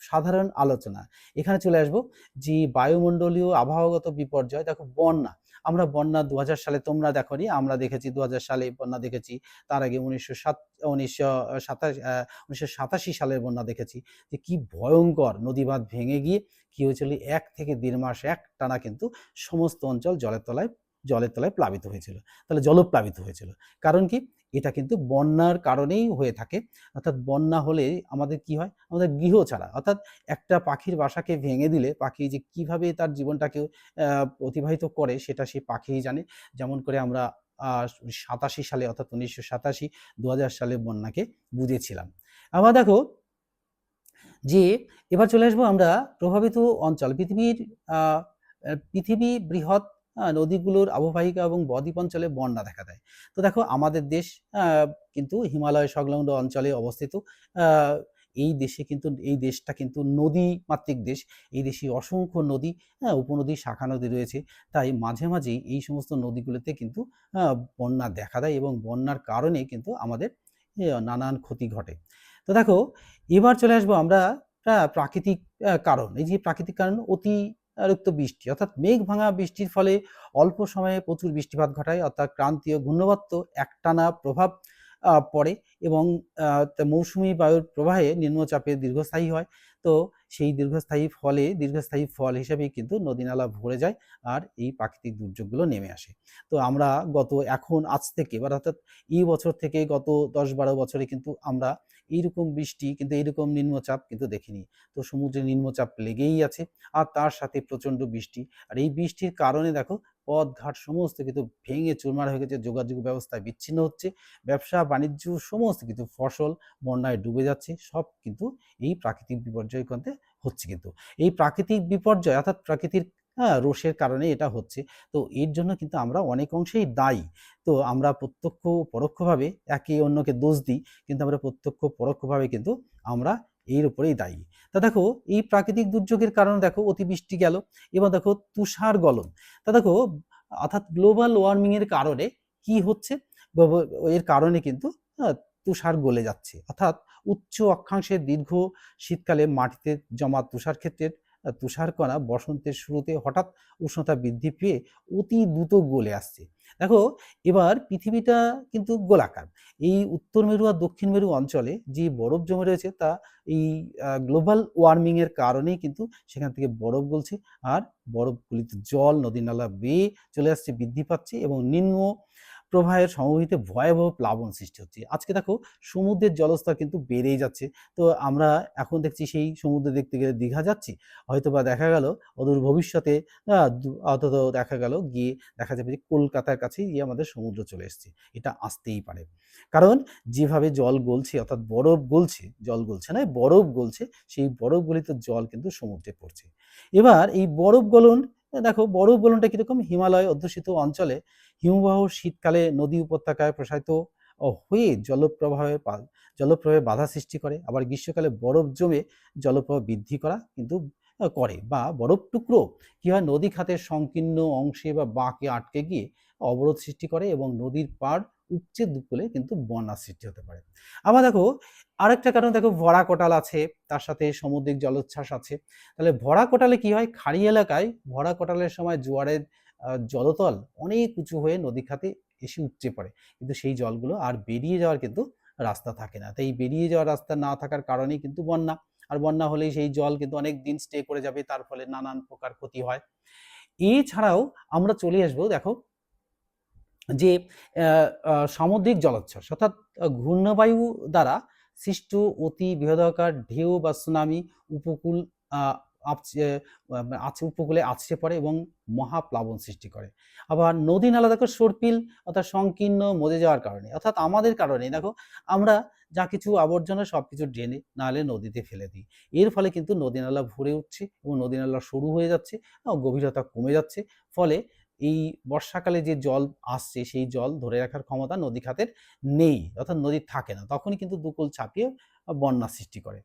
সাধারণ আলোচনা। এখানে চলে আসবো যে বায়ুমণ্ডলীয় আবহাওয়াগত বিপর্যয়। দেখো বন্যা, আমরা বন্যা 2000 সালে, তোমরা দেখোনি, আমরা দেখেছি 2000 সালে বন্যা দেখেছি। তার আগে 1987 সালের বন্যা দেখেছি, যে কি ভয়ঙ্কর, নদী বাঁধ ভেঙে গিয়ে কি হয়েছিল, 1 থেকে 1.5 মাস একটানা কিন্তু সমস্ত অঞ্চল জলের তলায় প্লাবিত হয়েছিল। তাহলে জলপ্লাবিত হয়েছিল। কারণ কি? এটা কিন্তু বন্যার কারণেই হয়ে থাকে। অর্থাৎ বন্যা হলে আমাদের কি হয়? আমাদের গৃহ ছাড়া, অর্থাৎ একটা পাখির বাসাকে ভেঙে দিলে পাখি যে কিভাবে তার জীবনটাকে অতিবাহিত করে সেটা সেই পাখিই জানে। যেমন করে আমরা 87 সালে, অর্থাৎ 1987, 2000 সালে বন্যাকে বুঝেছিলাম। আবার দেখো যে এবার চলে আসবো আমরা প্রভাবিত অঞ্চল। পৃথিবী বৃহৎ নদীগুলোর অববাহিকা এবং বদ্বীপ অঞ্চলে বন্যা দেখা দেয়। তো দেখো আমাদের দেশ কিন্তু হিমালয় সংলগ্ন অঞ্চলে অবস্থিত। এই দেশটা কিন্তু নদী মাতৃক দেশ। এই দেশে অসংখ্য নদী, উপনদী, শাখা নদী রয়েছে। তাই মাঝে মাঝেই এই সমস্ত নদীগুলোতে কিন্তু বন্যা দেখা দেয় এবং বন্যার কারণে কিন্তু আমাদের নানান ক্ষতি ঘটে। তো দেখো এবার চলে আসবো আমরা প্রাকৃতিক কারণ। এই যে প্রাকৃতিক কারণ, অতিরিক্ত বৃষ্টি, অর্থাৎ মেঘ ভাঙা বৃষ্টির ফলে অল্প সময়ে প্রচুর বৃষ্টিপাত ঘটায়, অর্থাৎ ক্রান্তীয় ঘূর্ণিঝড় একটানা প্রভাব পড়ে এবং মৌসুমী বায়ুর প্রবাহে নিম্নচাপের দীর্ঘস্থায়ী হয়। তো সেই দীর্ঘস্থায়ী ফল হিসেবেই কিন্তু নদী নালা ভরে যায় আর এই প্রাকৃতিক দুর্যোগগুলো নেমে আসে। তো আমরা আজ থেকে, অর্থাৎ এই বছর থেকে গত 10-12 বছরে কিন্তু আমরা এইরকম বৃষ্টি কিন্তু এইরকম নিম্নচাপ কিন্তু দেখিনি। তো সমুদ্রে নিম্নচাপ লেগেই আছে আর তার সাথে প্রচণ্ড বৃষ্টি। আর এই বৃষ্টির কারণে দেখো পথঘাট সমস্ত কিন্তু ভেঙে চুরমার হয়ে গেছে, যোগাযোগ ব্যবস্থা বিচ্ছিন্ন হচ্ছে, ব্যবসা বাণিজ্য সমস্ত কিন্তু ফসল বন্যায় ডুবে যাচ্ছে। সব কিন্তু এই প্রাকৃতিক বিপর্যয় করতে হচ্ছে। কিন্তু এই প্রাকৃতিক বিপর্যয় অর্থাৎ প্রাকৃতির রোষের কারণে এটা হচ্ছে। তো এর জন্য কিন্তু আমরা অনেক অংশেই দায়ী। তো আমরা প্রত্যক্ষ পরোক্ষভাবে একে অন্যকে দোষ দিই, কিন্তু আমরা প্রত্যক্ষ পরোক্ষভাবে কিন্তু আমরা এর উপরেই দায়ী। তা দেখো এই প্রাকৃতিক দুর্যোগের কারণে দেখো অতিবৃষ্টি গেল, এবার দেখো তুষার গলন। তা দেখো অর্থাৎ গ্লোবাল ওয়ার্মিং এর কারণে কি হচ্ছে, এর কারণে কিন্তু তুষার গলে যাচ্ছে, অর্থাৎ উচ্চ অক্ষাংশের দীর্ঘ শীতকালে মাটিতে জমা তুষার ক্ষেত্রের তুষারকণা বসন্তের শুরুতে হঠাৎ উষ্ণতা বৃদ্ধি পেয়ে অতি দ্রুত গলে আসছে। দেখো এবার পৃথিবীটা কিন্তু গোলাকার। এই উত্তর মেরু আর দক্ষিণ মেরু অঞ্চলে যে বরফ জমে রয়েছে তা এই গ্লোবাল ওয়ার্মিং এর কারণেই কিন্তু সেখান থেকে বরফ গলছে আর বরফগুলিত জল নদী নালা বেয়ে চলে আসছে, বৃদ্ধি পাচ্ছে এবং নিম্ন প্রবাহের সমভূমিতে ভয়াবহ প্লাবন সৃষ্টি হচ্ছে। আজকে দেখো সমুদ্রের জলস্তর কিন্তু বেড়েই যাচ্ছে। তো আমরা এখন দেখছি সেই সমুদ্র দেখতে গেলে দীঘা যাচ্ছি, হয়তোবা দেখা গেল অদূর ভবিষ্যতে অন্তত দেখা গেল গিয়ে দেখা যাবে যে কলকাতার কাছেই গিয়ে আমাদের সমুদ্র চলে এসছে। এটা আসতেই পারে, কারণ যেভাবে জল গলছে, অর্থাৎ বরফ গলছে, জল গলছে না, বরফ গলছে, সেই বরফ গলিত জল কিন্তু সমুদ্রে পড়ছে। এবার এই বরফ গলন, দেখো বরফ গলনটা কিরকম, হিমালয় অধ্যুষিত অঞ্চলে হিমবাহ শীতকালে নদী উপত্যকায় প্রসারিত হয়ে জলপ্রবাহে বাধা সৃষ্টি করে। আবার গ্রীষ্মকালে বরফ জমে জলপ্রবাহ বৃদ্ধি করা কিন্তু করে, বা বরফ টুকরো কি হয়, নদী খাতের সংকীর্ণ অংশে বা বাঁকে আটকে গিয়ে অবরোধ সৃষ্টি করে এবং নদীর পাড় উপচে দুকুলে কিন্তু বন্যার সৃষ্টি হতে পারে। আবার দেখো আরেকটা কারণ, দেখো ভরা কোটাল আছে, তার সাথে সামুদ্রিক জলোচ্ছ্বাস আছে। তাহলে ভরা কোটালে কি হয়, খাড়ি এলাকায় ভরা কোটালের সময় জোয়ারের জলতল অনেক উঁচু হয়ে নদী খাতে এসে উপচে পড়ে, কিন্তু সেই জলগুলো আর বেরিয়ে যাওয়ার কিন্তু রাস্তা থাকে না। তাই বেরিয়ে যাওয়ার রাস্তা না থাকার কারণেই কিন্তু বন্যা। আর বন্যা হলেই সেই জল কিন্তু অনেক দিন স্টে করে যাবে, তার ফলে নানান প্রকার ক্ষতি হয়। এছাড়াও আমরা চলে আসবো, দেখো যে সামুদ্রিক জলোচ্ছ্বাস, অর্থাৎ ঘূর্ণবায়ু দ্বারা সৃষ্ট অতি বৃহদাকার ঢেউ বা সুনামি উপকূল উপকূলে আছড়ে পড়ে এবং মহাপ্লাবন সৃষ্টি করে। আবার নদী নালা দেখো সর্পিল অর্থাৎ সংকীর্ণ মজে যাওয়ার কারণে, অর্থাৎ আমাদের কারণে দেখো আমরা যা কিছু আবর্জনা সবকিছু ড্রেনে নালে নদীতে ফেলে দিই। এর ফলে কিন্তু নদী নালা ভরে উঠছে এবং নদী নালা সরু হয়ে যাচ্ছে, গভীরতা কমে যাচ্ছে। ফলে এই বর্ষাকালে যে জল আসছে সেই জল ধরে রাখার ক্ষমতা নদী খাতের নেই, অর্থাৎ নদীর থাকে না, তখনই কিন্তু দুকুল ছাপিয়ে বন্যা সৃষ্টি করে।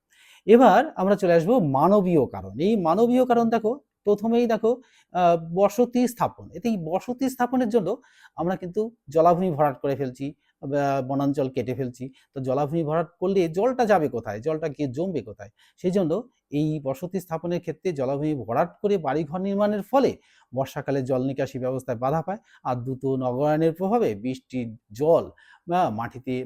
এবার আমরা চলে আসবো মানবীয় কারণ। এই মানবীয় কারণ দেখো, প্রথমেই দেখো বসতি স্থাপন। এতে এই বসতি স্থাপনের জন্য আমরা কিন্তু জলাভূমি ভরাট করে ফেলছি, বনাঞ্চল কেটে ফেলছি। তো জলাভূমি ভরাট করলে জলটা যাবে কোথায়? জলটা গিয়ে জমবে কোথায়? সেই জন্য এই বসতি স্থাপনের ক্ষেত্রে জলাভূমি ভরাট করে বাড়িঘর নির্মাণের ফলে বর্ষাকালে জল নিকাশি ব্যবস্থায় বাধা পায়, আর দ্রুত নগরায়নের প্রভাবে বৃষ্টির জল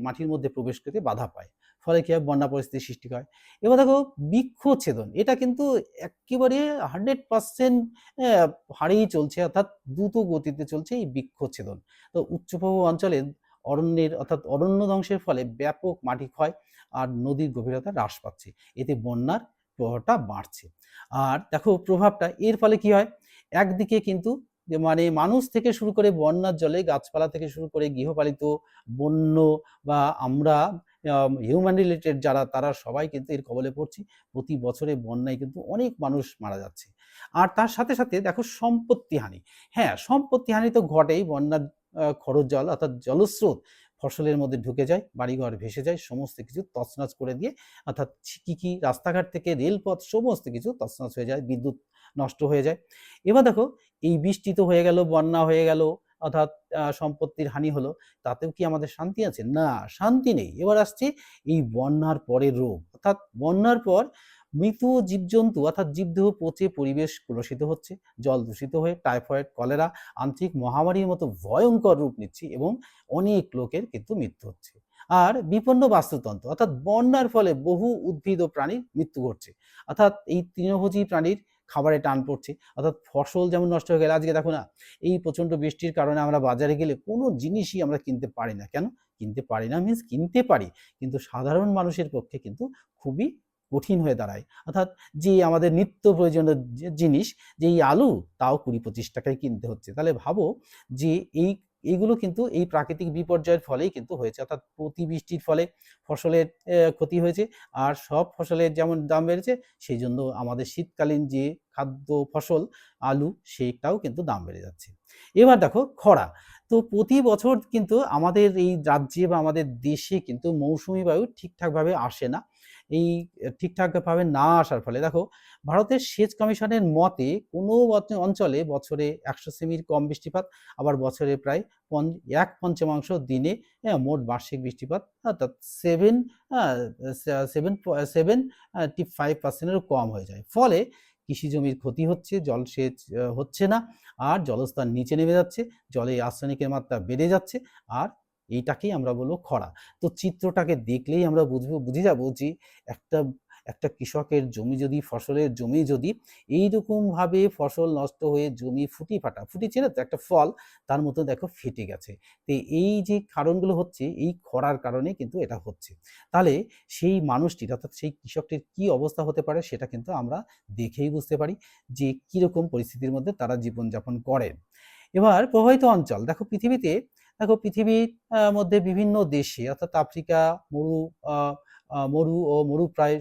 মাটির মধ্যে প্রবেশ করতে বাধা পায়। ফলে কি হয়? বন্যা পরিস্থিতির সৃষ্টি হয়। এবার দেখো বৃক্ষচ্ছেদন, এটা কিন্তু এক্কেবারে 100% হারেই চলছে, অর্থাৎ দ্রুত গতিতে চলছে এই বৃক্ষচ্ছেদন। তো উচ্চপ্রবাহ অঞ্চলে অরণ্য ধ্বংসের ফলে ব্যাপক মাটি ক্ষয় আর নদীর গভীরতা হ্রাস পাচ্ছে। এতে বন্যার প্রভাবটা বাড়ছে। আর দেখো প্রভাবটা এর ফলে কি হয়? একদিকে কিন্তু মানে মানুষ থেকে শুরু করে বন্যার জলে গাছপালা থেকে শুরু করে গৃহপালিত বন্য বা আমরা হিউম্যান রিলেটেড যারা, তারা সবাই কিন্তু এর কবলে পড়ছি। প্রতি বছরে বন্যায় কিন্তু অনেক মানুষ মারা যাচ্ছে। আর তার সাথে সাথে দেখো সম্পত্তিহানি। হ্যাঁ, সম্পত্তিহানি তো ঘটেই। বন্যার খরচ জল অর্থাৎ জলস্রোত ফসলের মধ্যে ঢুকে যায়, বাড়িঘর ভেসে যায়, সমস্ত কিছু তছনছ করে দিয়ে, অর্থাৎ কি রাস্তাঘাট থেকে রেলপথ সমস্ত কিছু তছনছ হয়ে যায়, বিদ্যুৎ নষ্ট হয়ে যায়। এবার দেখো এই বৃষ্টি তো হয়ে গেল, বন্যা হয়ে গেল, অর্থাৎ সম্পত্তির হানি হলো। তাতেও কি আমাদের শান্তি আছে? না, শান্তি নেই। এবার আসছে এই বন্যার পরের রোগ, অর্থাৎ বন্যার পর মৃত জীবজন্তু অর্থাৎ জীবদেহ পচে পরিবেশ কলুষিত হচ্ছে, জল দূষিত হয়ে টাইফয়েড, কলেরা, আন্ত্রিক মহামারীর মতো ভয়ঙ্কর রূপ নিচ্ছে এবং অনেক লোকের কিন্তু মৃত্যু হচ্ছে। আর বিপন্ন বাস্তুতন্ত্র, অর্থাৎ বন্যার ফলে বহু উদ্ভিদ ও প্রাণীর মৃত্যু ঘটছে, অর্থাৎ এই তৃণভোজী প্রাণীর খাবারে টান পড়ছে, অর্থাৎ ফসল যেমন নষ্ট হয়ে গেলে, আজকে দেখো না এই প্রচণ্ড বৃষ্টির কারণে আমরা বাজারে গেলে কোনো জিনিসই আমরা কিনতে পারি না। কেন কিনতে পারি না? মিন্স কিনতে পারি, কিন্তু সাধারণ মানুষের পক্ষে কিন্তু খুবই কঠিন হয়ে দাঁড়ায়। অর্থাৎ যে আমাদের নিত্য প্রয়োজনীয় যে জিনিস, যে এই আলু, তাও ২০-২৫ টাকায় কিনতে হচ্ছে। তাহলে ভাবো যে এইগুলো কিন্তু এই প্রাকৃতিক বিপর্যয়ের ফলেই কিন্তু হয়েছে, অর্থাৎ অতিবৃষ্টির ফলে ফসলের ক্ষতি হয়েছে। আর সব ফসলের যেমন দাম বেড়েছে, সেই জন্য আমাদের শীতকালীন যে খাদ্য ফসল আলু, সেটাও কিন্তু দাম বেড়ে যাচ্ছে। এবার দেখো খরা। তো প্রতি বছর কিন্তু আমাদের এই রাজ্যে বা আমাদের দেশে কিন্তু মৌসুমি বায়ু ঠিকঠাকভাবে আসে না। এই ঠিকঠাকভাবে না আসার ফলে দেখো, ভারতের সেচ কমিশনের মতে কোনো অঞ্চলে বছরে ১০০ সেমির কম বৃষ্টিপাত, আবার বছরে প্রায় ১/৫ দিনে মোট বার্ষিক বৃষ্টিপাত অর্থাৎ 75%-এরও কম হয়ে যায়। ফলে কৃষি জমির ক্ষতি হচ্ছে, জলসেচ হচ্ছে না, আর জলস্তর নিচে নেমে যাচ্ছে, জলে আর্সেনিকের মাত্রা বেড়ে যাচ্ছে, আর এইটাকেই আমরা বলবো খরা। তো চিত্রটাকে দেখলেই আমরা বুঝে যাব যে একটা একটা কৃষকের জমি যদি, ফসলের জমি যদি এইরকমভাবে ফসল নষ্ট হয়ে জমি ফুটি চেনো তো একটা ফল, তার মতো দেখো ফেটে গেছে। তো এই যে কারণগুলো হচ্ছে, এই খরার কারণে কিন্তু এটা হচ্ছে। তাহলে সেই মানুষটির অর্থাৎ সেই কৃষকটির কি অবস্থা হতে পারে, সেটা কিন্তু আমরা দেখেই বুঝতে পারি যে কিরকম পরিস্থিতির মধ্যে তারা জীবনযাপন করেন। এবার প্রভাবিত অঞ্চল দেখো, পৃথিবীর মধ্যে বিভিন্ন দেশে, অর্থাৎ আফ্রিকা মরুপ্রায়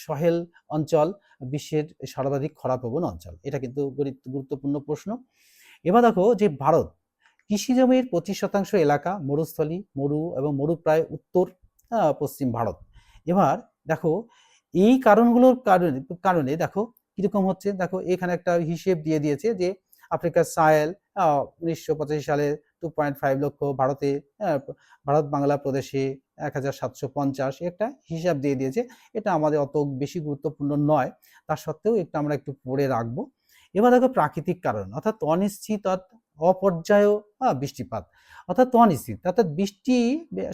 সহেল অঞ্চল বিশ্বের সর্বাধিক খরাপ্রবণ অঞ্চল। এটা কিন্তু গুরুত্বপূর্ণ প্রশ্ন। এবার দেখো যে ভারত, কৃষি জমির 25% এলাকা মরুস্থলী, এবং মরুপ্রায় উত্তর পশ্চিম ভারত। এবার দেখো এই কারণগুলোর কারণে দেখো কিরকম হচ্ছে। দেখো এখানে একটা হিসেব দিয়ে দিয়েছে যে আফ্রিকার সাহেল ১৯৮৫ সালে 2.5 লক্ষ, ভারত বাংলা প্রদেশে ১৭৫০, একটা হিসাব দিয়ে দিয়েছে। এটা আমাদের অত বেশি গুরুত্বপূর্ণ নয়, তা সত্ত্বেও আমরা একটু পড়ে রাখবো। এবার দেখো প্রাকৃতিক কারণ, অর্থাৎ অনিশ্চিত অপর্যায় বৃষ্টিপাত, অর্থাৎ অনিশ্চিত, অর্থাৎ বৃষ্টি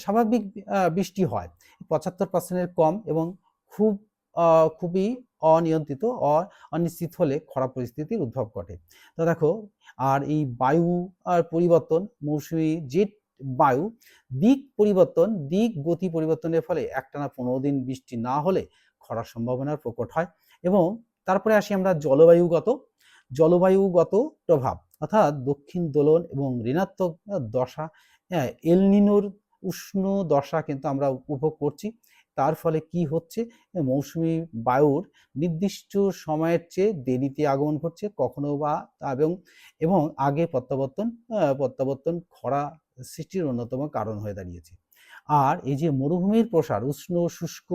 স্বাভাবিক বৃষ্টি হয় ৭৫%-এর কম এবং খুবই অনিয়ন্ত্রিত অনিশ্চিত হলে খরা পরিস্থিতির উদ্ভব ঘটে। তো দেখো, আর এই বায়ু পরিবর্তন, মৌসুমী জেট বায়ু দিক গতি পরিবর্তনের ফলে একটানা ১৫ দিন বৃষ্টি না হলে খরার সম্ভাবনার প্রকট হয়। এবং তারপরে আসি আমরা জলবায়ুগত প্রভাব, অর্থাৎ দক্ষিণ দোলন এবং ঋণাত্মক দশা, এল নিনোর উষ্ণ দশা কিন্তু আমরা উপভোগ করছি। তার ফলে কি হচ্ছে, মৌসুমী বায়ুর নির্দিষ্ট সময়ের চেয়ে দেরিতে আগমন ঘটছে, কখনো বা এবং আগে প্রত্যাবর্তন খরা সৃষ্টির অন্যতম কারণ হয়ে দাঁড়িয়েছে। আর এই যে মরুভূমির প্রসার, উষ্ণ শুষ্ক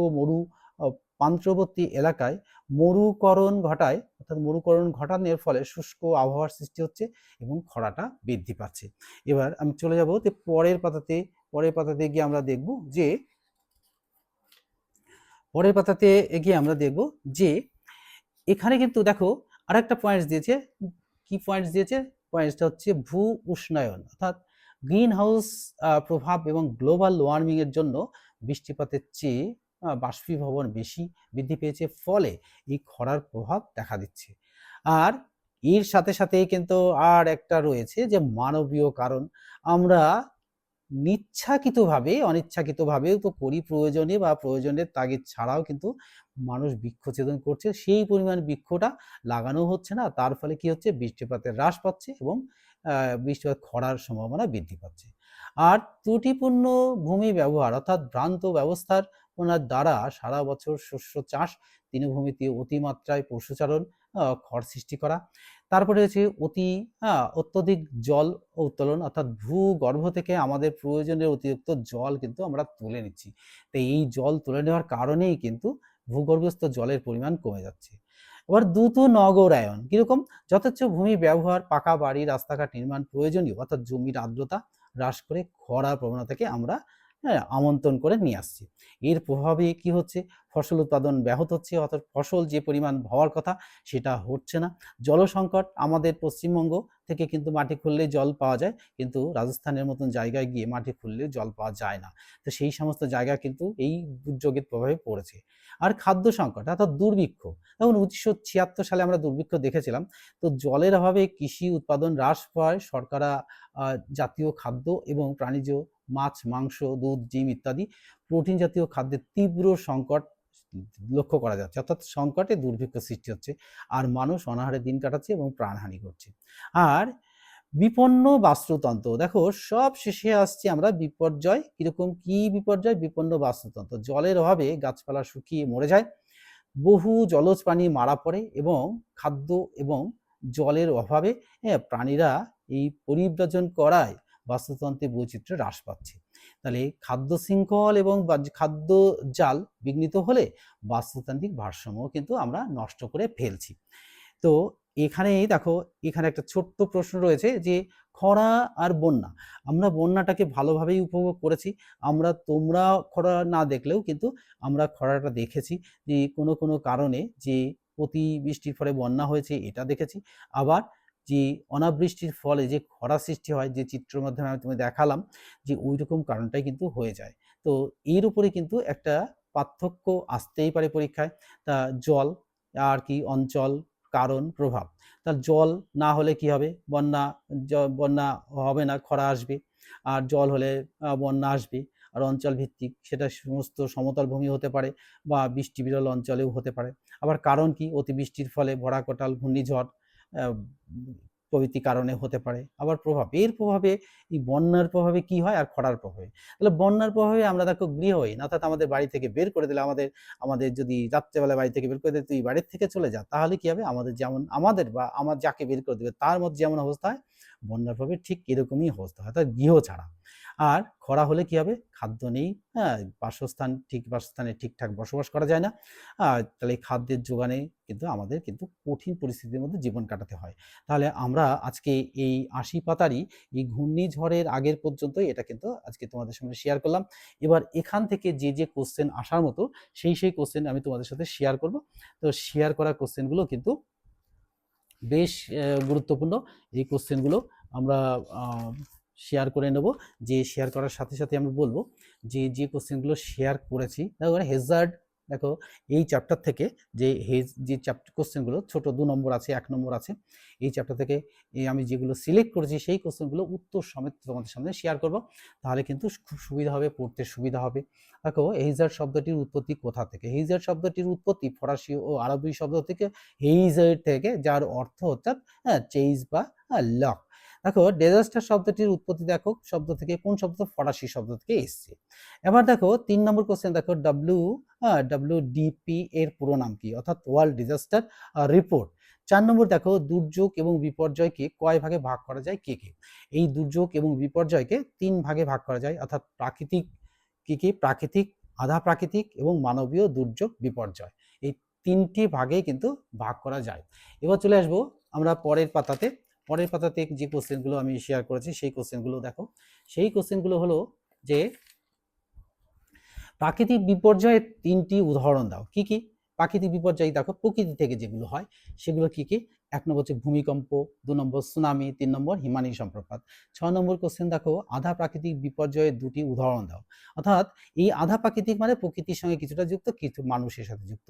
প্রান্তবর্তী এলাকায় মরুকরণ ঘটায়, অর্থাৎ মরুকরণ ঘটানোর ফলে শুষ্ক আবহাওয়ার সৃষ্টি হচ্ছে এবং খরাটা বৃদ্ধি পাচ্ছে। এবার আমি চলে যাব যে পরের পাতাতে গিয়ে আমরা দেখব যে এখানে কিন্তু দেখো আরেকটা পয়েন্টস দিয়েছে। কি পয়েন্টস দিয়েছে? পয়েন্টসটা হচ্ছে ভূ উষ্ণায়ন, অর্থাৎ গ্রিন হাউস প্রভাব এবং গ্লোবাল ওয়ার্মিং এর জন্য বৃষ্টিপাতের চেয়ে বাষ্পীভবন বেশি বৃদ্ধি পেয়েছে, ফলে এই খরার প্রভাব দেখা দিচ্ছে। আর এর সাথে সাথে কিন্তু আর একটা রয়েছে যে মানবীয় কারণ। আমরা অনিচ্ছাকৃতভাবেও তো করি, প্রয়োজনে বা প্রয়োজনের তাগিদ ছাড়াও কিন্তু মানুষ বৃক্ষছেদন করছে। সেই পরিমাণ বৃক্ষটা লাগানো হচ্ছে না, তার ফলে কি হচ্ছে? বৃষ্টিপাতের হ্রাস পাচ্ছে এবং বৃষ্টিপাত খরার সম্ভাবনা বৃদ্ধি পাচ্ছে। আর ত্রুটিপূর্ণ ভূমি ব্যবহার, অর্থাৎ ভ্রান্ত ব্যবস্থাপনার দ্বারা সারা বছর শস্য চাষ, তৃণভূমিতে অতিমাত্রায় পশুচারণ, খড় সৃষ্টি করা। তারপরে হচ্ছে অত্যধিক জল উত্তোলন, অর্থাৎ ভূগর্ভ থেকে আমাদের প্রয়োজনের অতিরিক্ত জল কিন্তু আমরা তুলে নিচ্ছি। তো এই জল তুলে নেওয়ার কারণেই কিন্তু ভূগর্ভস্থ জলের পরিমাণ কমে যাচ্ছে। আবার দ্রুত নগরায়ন কিরকম? যথেচ্ছ ভূমি ব্যবহার, পাকা বাড়ি, রাস্তাঘাট নির্মাণ প্রয়োজনীয়, অর্থাৎ জমির আর্দ্রতা হ্রাস করে খরার প্রবণতাকে আমরা আমন্ত্রণ করে নিয়ে আসছি। এর প্রভাবে কি হচ্ছে? ফসল উৎপাদন ব্যাহত হচ্ছে, অর্থাৎ ফসল যে পরিমাণ হওয়ার কথা সেটা হচ্ছে না। জলসংকট, আমাদের পশ্চিমবঙ্গ থেকে কিন্তু মাটি খুঁড়লেই জল পাওয়া যায়, কিন্তু রাজস্থানের মতন জায়গায় গিয়ে মাটি খুঁড়লে জল পাওয়া যায় না। তো সেই সমস্ত জায়গা কিন্তু এই দুর্যোগের প্রভাবে পড়েছে। আর খাদ্য সংকট, অর্থাৎ দুর্ভিক্ষ। যেমন 1976 সালে আমরা দুর্ভিক্ষ দেখেছিলাম। তো জলের অভাবে কৃষি উৎপাদন হ্রাস পায়, শর্করা জাতীয় খাদ্য এবং প্রাণীজ মাছ, মাংস, দুধ, ডিম ইত্যাদি প্রোটিন জাতীয় খাদ্যের তীব্র সংকট লক্ষ্য করা যাচ্ছে, অর্থাৎ সংকটে দুর্ভিক্ষ সৃষ্টি হচ্ছে, আর মানুষ অনাহারে দিন কাটাচ্ছে এবং প্রাণহানি করছে। আর বিপন্ন বাস্তুতন্ত্র, দেখো সব শেষে আসছে আমরা বিপর্যয়। কিরকম কি বিপর্যয়? বিপন্ন বাস্তুতন্ত্র, জলের অভাবে গাছপালা শুকিয়ে মরে যায়, বহু জলজ প্রাণী মারা পড়ে এবং খাদ্য এবং জলের অভাবে প্রাণীরা এই পরিব্রজন করায় বাস্তুতন্ত্রের বৈচিত্র্য হ্রাস পাচ্ছে। তাহলে খাদ্য শৃঙ্খল এবং খাদ্য জাল বিঘ্নিত হলে বাস্তুতান্ত্রিক ভারসাম্য কিন্তু আমরা নষ্ট করে ফেলছি। তো এখানেই দেখো, এখানে একটা ছোট্ট প্রশ্ন রয়েছে যে খরা আর বন্যা, আমরা বন্যাটাকে ভালোভাবেই উপভোগ করেছি। তোমরা খরা না দেখলেও কিন্তু আমরা খরাটা দেখেছি, যে কোনো কারণে যে অতিবৃষ্টির ফলে বন্যা হয়েছে এটা দেখেছি। আবার যে অনাবৃষ্টির ফলে যে খরা সৃষ্টি হয়, যে চিত্রের মাধ্যমে আমি তোমায় দেখালাম, যে ওই রকম কারণটাই কিন্তু হয়ে যায়। তো এর উপরে কিন্তু একটা পার্থক্য আসতেই পারে পরীক্ষায়। তা জল আর কি অঞ্চল, কারণ, প্রভাব। তার জল না হলে কি হবে? বন্যা হবে না, খরা আসবে। আর জল হলে বন্যা আসবে। আর অঞ্চল ভিত্তিক, সেটা সমস্ত সমতল ভূমি হতে পারে বা বৃষ্টিবিরল অঞ্চলেও হতে পারে। আবার কারণ কি? অতিবৃষ্টির ফলে ভরা কোটাল, ঘূর্ণিঝড় প্রভৃতি কারণে হতে পারে। আবার প্রভাব, এর প্রভাবে এই বন্যার প্রভাবে কি হয় আর খরার প্রভাবে। তাহলে বন্যার প্রভাবে আমরা দেখো গৃহহীন, অর্থাৎ আমাদের বাড়ি থেকে বের করে দিলে, আমাদের যদি রাত্রেবেলা বাড়ি থেকে বের করে দিলে, তুই বাড়ির থেকে চলে যা, তাহলে কি হবে? আমাদের বা আমার যাকে বের করে দেবে তার মধ্যে যেমন অবস্থা হয়, বন্যার প্রভাবে ঠিক এরকমই অবস্থা হয়, অর্থাৎ গৃহ ছাড়া। আর খরা হলে কি হবে? খাদ্য নেই, বাসস্থানে ঠিকঠাক বসবাস করা যায় না। তাহলে খাদ্যের যোগানে কিন্তু আমাদের কিন্তু কঠিন পরিস্থিতির মধ্যে জীবন কাটাতে হয়। তাহলে আমরা আজকে এই 80 পাতারই এই ঘূর্ণিঝড়ের আগের পর্যন্ত এটা কিন্তু আজকে তোমাদের সামনে শেয়ার করলাম। এবার এখান থেকে যে কোশ্চেন আসার মতো সেই কোশ্চেন আমি তোমাদের সাথে শেয়ার করব। তো শেয়ার করা কোশ্চেনগুলো কিন্তু বেশ গুরুত্বপূর্ণ। এই কোশ্চেনগুলো আমরা শেয়ার করে নেব। যে শেয়ার করার সাথে সাথে আমি বলবো যে কোশ্চেনগুলো শেয়ার করেছি, দেখো হেজার্ড, দেখো এই চ্যাপ্টার থেকে যে চ্যাপ্টার কোশ্চেনগুলো ছোট 2 নম্বর আছে, 1 নম্বর আছে, এই চ্যাপ্টার থেকে আমি যেগুলো সিলেক্ট করেছি সেই কোশ্চেনগুলো উত্তর সমেত তোমাদের সামনে শেয়ার করব। তাহলে কিন্তু খুব সুবিধা হবে, পড়তে সুবিধা হবে। দেখো হেজার্ড শব্দটির উৎপত্তি কোথা থেকে? হেজার্ড শব্দটির উৎপত্তি ফরাসি ও আরবি শব্দ থেকে, হেইজার্ড থেকে, যার অর্থ হচ্ছে চেইজ বা লক। দেখো ডিজাস্টার শব্দটির উৎপত্তি দেখো শব্দ থেকে, কোন শব্দ? ফরাসি শব্দ থেকে এসেছে। এবার দেখো 3 নম্বর কোশ্চেন, দেখো WDP এর পুরো নাম কি? অর্থাৎ ওয়ার্ল্ড ডিজাস্টার রিপোর্ট। 4 নম্বর দেখো দুর্যোগ এবং বিপর্যয়কে কয় ভাগে ভাগ করা যায়, কে? এই দুর্যোগ এবং বিপর্যয়কে 3 ভাগে ভাগ করা যায়, অর্থাৎ প্রাকৃতিক, প্রাকৃতিক, আধা প্রাকৃতিক এবং মানবীয় দুর্যোগ বিপর্যয়, এই তিনটি ভাগে কিন্তু ভাগ করা যায়। এবার চলে আসবো আমরা পরের পাতাতে। পরের পাতাতে যে কোশ্চেনগুলো আমি শেয়ার করেছি সেই কোশ্চেনগুলো দেখো। সেই কোশ্চেনগুলো হলো যে প্রাকৃতিক বিপর্যয়ের তিনটি উদাহরণ দাও। কি কি প্রাকৃতিক বিপর্যয়? দেখো প্রকৃতি থেকে যেগুলো হয় সেগুলো কি কি? 1 নম্বর হচ্ছে ভূমিকম্প, 2 নম্বর সুনামি, 3 নম্বর হিমানি সম্প্রপাত। 6 নম্বর কোশ্চেন দেখো আধা প্রাকৃতিক বিপর্যয়ের দুটি উদাহরণ দাও। অর্থাৎ এই আধা প্রাকৃতিক মানে প্রকৃতির সঙ্গে কিছুটা যুক্ত, কিছু মানুষের সাথে যুক্ত।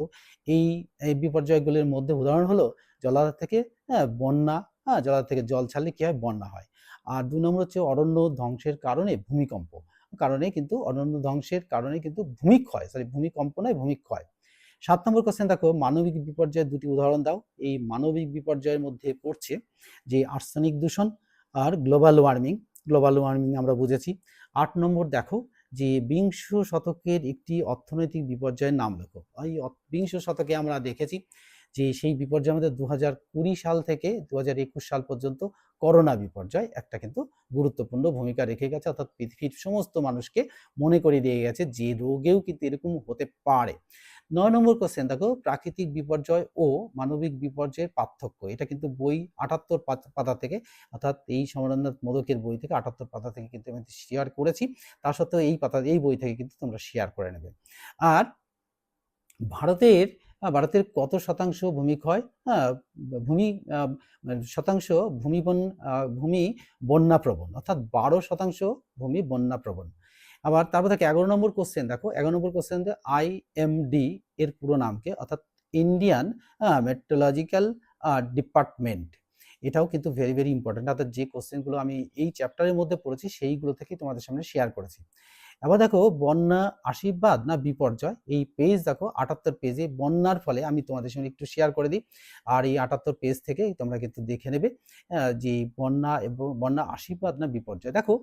এই এই বিপর্যয়গুলির মধ্যে উদাহরণ হলো জলাধার থেকে বন্যা, জলাধার থেকে জল ছাড়লে কি হয়? বন্যা হয়। আর 2 নম্বর হচ্ছে অরণ্য ধ্বংসের কারণে ভূমিকম্প, কারণে কিন্তু অরণ্য ধ্বংসের কারণে কিন্তু ভূমিক্ষয়, সরি ভূমিকম্প নয় ভূমিক্ষয়। 7 নম্বর কোশ্চেন দেখো মানবিক বিপর্যয়ের দুটি উদাহরণ দাও। এই মানবিক বিপর্যয়ের মধ্যে পড়ছে যে আর্সেনিক দূষণ আর গ্লোবাল ওয়ার্মিং। গ্লোবাল ওয়ার্মিং আমরা বুঝেছি। 8 নম্বর দেখো যে বিংশ শতকের একটি অর্থনৈতিক বিপর্যয়ের নাম লেখো। এই বিংশ শতকে আমরা দেখেছি যে সেই বিপর্যয়ের মধ্যে 2020 সাল থেকে 2021 সাল পর্যন্ত করোনা বিপর্যয় একটা কিন্তু গুরুত্বপূর্ণ ভূমিকা রেখে গেছে, অর্থাৎ পৃথিবীর সমস্ত মানুষকে মনে করিয়ে দিয়ে গেছে যে রোগেও কিন্তু এরকম হতে পারে। 9 নম্বর কোশ্চেন দেখো প্রাকৃতিক বিপর্যয় ও মানবিক বিপর্যয়ের পার্থক্য। এটা কিন্তু বই 78 পাতা থেকে, অর্থাৎ এই সমরেন্দ্রনাথ মোদকের বই থেকে 78 পাতা থেকে কিন্তু আমি শেয়ার করেছি। তা সত্ত্বেও এই বই থেকে কিন্তু তোমরা শেয়ার করে নেবে। আর ভারতের কত শতাংশ ভূমিক্ষয়, ভূমি শতাংশ ভূমি বন্যাপ্রবণ, অর্থাৎ 12% ভূমি বন্যাপ্রবণ। আবার তারপর থেকে 11 নম্বর কোশ্চেন দেখো। 11 নম্বর কোশ্চেন IMD এর পুরো নামকে, অর্থাৎ ইন্ডিয়ান মেট্রোলজিক্যাল ডিপার্টমেন্ট। এটাও কিন্তু ভেরি ভেরি ইম্পর্টেন্ট, অর্থাৎ যে কোশ্চেনগুলো আমি এই চ্যাপ্টারের মধ্যে পড়েছি সেইগুলো থেকেই তোমাদের সামনে শেয়ার করেছি। এবার দেখো বন্যা আশীর্বাদ না বিপর্যয়, এই পেজ দেখো 78 পেজে বন্যার ফলে আমি তোমাদের সঙ্গে একটু শেয়ার করে দিই। আর এই 78 পেজ থেকে তোমরা কিন্তু দেখে নেবে যে বন্যা আশীর্বাদ না বিপর্যয়। দেখো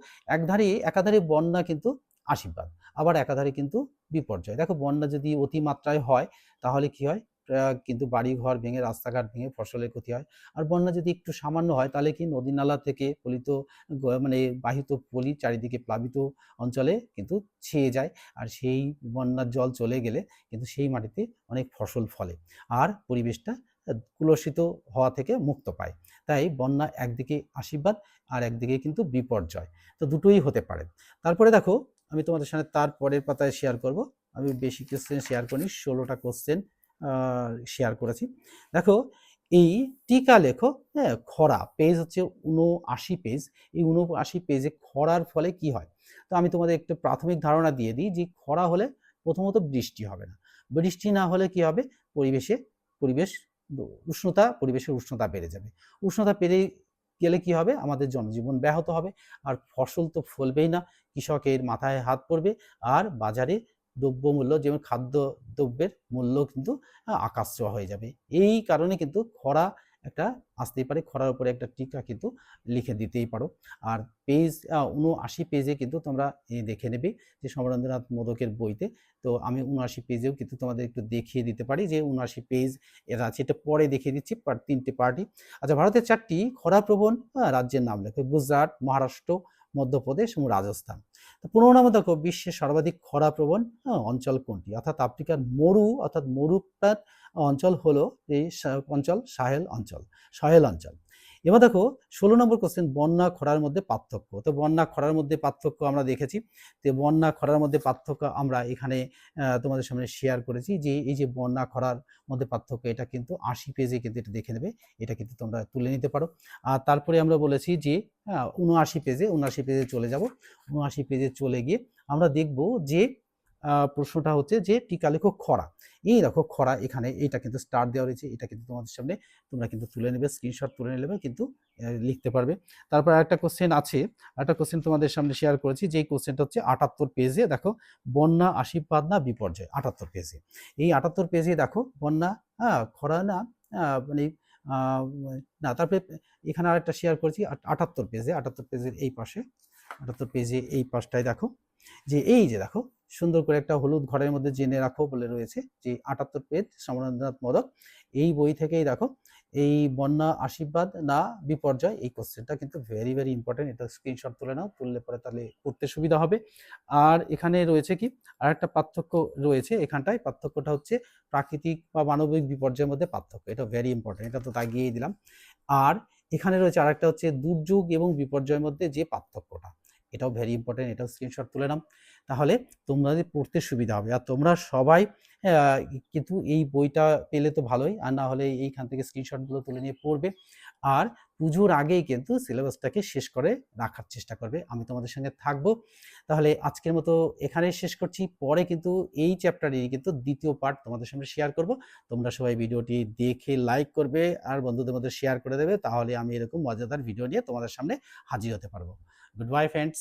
একাধারে বন্যা কিন্তু আশীর্বাদ, আবার একাধারে কিন্তু বিপর্যয়। দেখো বন্যা যদি অতিমাত্রায় হয় তাহলে কি হয়? কিন্তু বাড়ি ঘর ভেঙে, রাস্তাঘাট ভেঙে ফসলের ক্ষতি হয়। আর বন্যা যদি একটু সামান্য হয় তাহলে কি নদী নালা থেকে মানে বাহিত পলি চারিদিকে প্লাবিত অঞ্চলে কিন্তু ছেয়ে যায়। আর সেই বন্যার জল চলে গেলে কিন্তু সেই মাটিতে অনেক ফসল ফলে আর পরিবেশটা কুলসিত হওয়া থেকে মুক্ত পায়। তাই বন্যা একদিকে আশীর্বাদ আর একদিকে কিন্তু বিপর্যয়, তো দুটোই হতে পারে। তারপরে দেখো আমি তোমাদের সামনে তারপরের পাতায় শেয়ার করব। আমি বেশি কোশ্চেন শেয়ার করিনি, 16টা কোশ্চেন শেয়ার করেছি। দেখো এই টিকা লেখো, খরা, পেজ হচ্ছে 79 পেজ। এই 79 পেজে খরার ফলে কি হয়? তো আমি তোমাদের একটু প্রাথমিক ধারণা দিয়ে দিই যে খরা হলে প্রথমত বৃষ্টি হবে না। বৃষ্টি না হলে কি হবে? পরিবেশের উষ্ণতা বেড়ে যাবে। উষ্ণতা বেড়ে গেলে কি হবে? আমাদের জনজীবন ব্যাহত হবে আর ফসল তো ফলবেই না, কৃষকের মাথায় হাত পড়বে আর বাজারে দ্রব্যমূল্য যেমন খাদ্য দ্রব্যের মূল্য কিন্তু আকাশ ছোঁয়া হয়ে যাবে। এই কারণে কিন্তু খরা একটা আসতেই পারে। খরার উপরে একটা টিকা কিন্তু লিখে দিতেই পারো। আর পেজ 79 পেজে কিন্তু তোমরা দেখে নেবে যে সমরেন্দ্রনাথ মোদকের বইতে। তো আমি 79 পেজেও কিন্তু তোমাদের একটু দেখিয়ে দিতে পারি যে 79 পেজ এর আছে, এটা পরে দেখিয়ে দিচ্ছি, 3টে পার্টি। আচ্ছা, ভারতের 4টি খরাপ্রবণ রাজ্যের নাম লেখো। গুজরাট, মহারাষ্ট্র, মধ্যপ্রদেশ এবং রাজস্থান। তো 15 নম্বর দেখো বিশ্বের সর্বাধিক খরাপ্রবণ অঞ্চল কোনটি? অর্থাৎ আফ্রিকার মরুপ্রান্ত অঞ্চল হলো এই অঞ্চল সাহেল অঞ্চল। এবার দেখো 16 নম্বর কোশ্চেন বন্যা খরার মধ্যে পার্থক্য। তো বন্যা খরার মধ্যে পার্থক্য আমরা দেখেছি। তো বন্যা খরার মধ্যে পার্থক্য আমরা এখানে তোমাদের সামনে শেয়ার করেছি যে এই যে বন্যা খরার মধ্যে পার্থক্য, এটা কিন্তু 80 পেজে কিন্তু এটা দেখে নেবে, এটা কিন্তু তোমরা তুলে নিতে পারো। আর তারপরে আমরা বলেছি যে 79 পেজে চলে যাব। 79 পেজে চলে গিয়ে আমরা দেখব যে প্রশ্নটা হচ্ছে যে টিকা লেখো খরা। এই দেখো খরা, এখানে এটা কিন্তু স্টার দেওয়া রয়েছে, এটা কিন্তু তোমাদের সামনে তোমরা কিন্তু তুলে নেবে, স্ক্রিনশট তুলে নেবে, কিন্তু লিখতে পারবে। তারপর একটা কোশ্চেন আছে, একটা কোশ্চেন তোমাদের সামনে শেয়ার করেছি, যেই কোশ্চেনটা হচ্ছে 78 পেজে দেখো বন্যা আশীর্বাদ না বিপর্যয়। 78 পেজে, এই 78 পেজে দেখো বন্যা খরা না মানে না, তারপরে এখানে আরেকটা শেয়ার করেছি 78 পেজের এই পাশে, 78 পেজে এই পাশটায় দেখো যে এই যে দেখো সুন্দর করে একটা হলুদ ঘরের মধ্যে জেনে রাখো বলে রয়েছে যে 78 পেজ সমরেন্দ্রনাথ মোদক, এই বই থেকেই দেখো এই বন্যা আশীর্বাদ না বিপর্যয়? এই কোশ্চেনটা কিন্তু ভেরি, ভেরি ইম্পোর্টেন্ট। এটা স্ক্রিনশট তুলে নাও। তুললে পরে তাহলে পড়তে সুবিধা হবে। আর এখানে রয়েছে কি? আরেকটা পার্থক্য রয়েছে এখানটায়। পার্থক্যটা হচ্ছে প্রাকৃতিক বা মানবিক বিপর্যয়ের মধ্যে পার্থক্য। এটা ভেরি ইম্পোর্টেন্ট। এটা তো দাগিয়েই দিলাম। আর এখানে রয়েছে আরেকটা হচ্ছে দুর্যোগ এবং বিপর্যয়ের মধ্যে যে পার্থক্যটা। এটাও ভেরি ইম্পোর্টেন্ট। এটাও স্ক্রিনশট তুলে নাও। তাহলে তোমাদের পড়তে সুবিধা হবে। আর তোমরা সবাই কিন্তু এই বইটা পেলে তো ভালোই, আর না হলে এইখান থেকে স্ক্রিনশটগুলো তুলে নিয়ে পড়বে। আর পুজোর আগেই কিন্তু সিলেবাসটাকে শেষ করে রাখার চেষ্টা করবে। আমি তোমাদের সঙ্গে থাকবো। তাহলে আজকের মতো এখানেই শেষ করছি। পরে কিন্তু এই চ্যাপ্টারেরই কিন্তু দ্বিতীয় পার্ট তোমাদের সামনে শেয়ার করব। তোমরা সবাই ভিডিওটি দেখে লাইক করবে আর বন্ধুদের মধ্যে শেয়ার করে দেবে। তাহলে আমি এরকম মজাদার ভিডিও নিয়ে তোমাদের সামনে হাজির হতে পারবো। Good bye friends.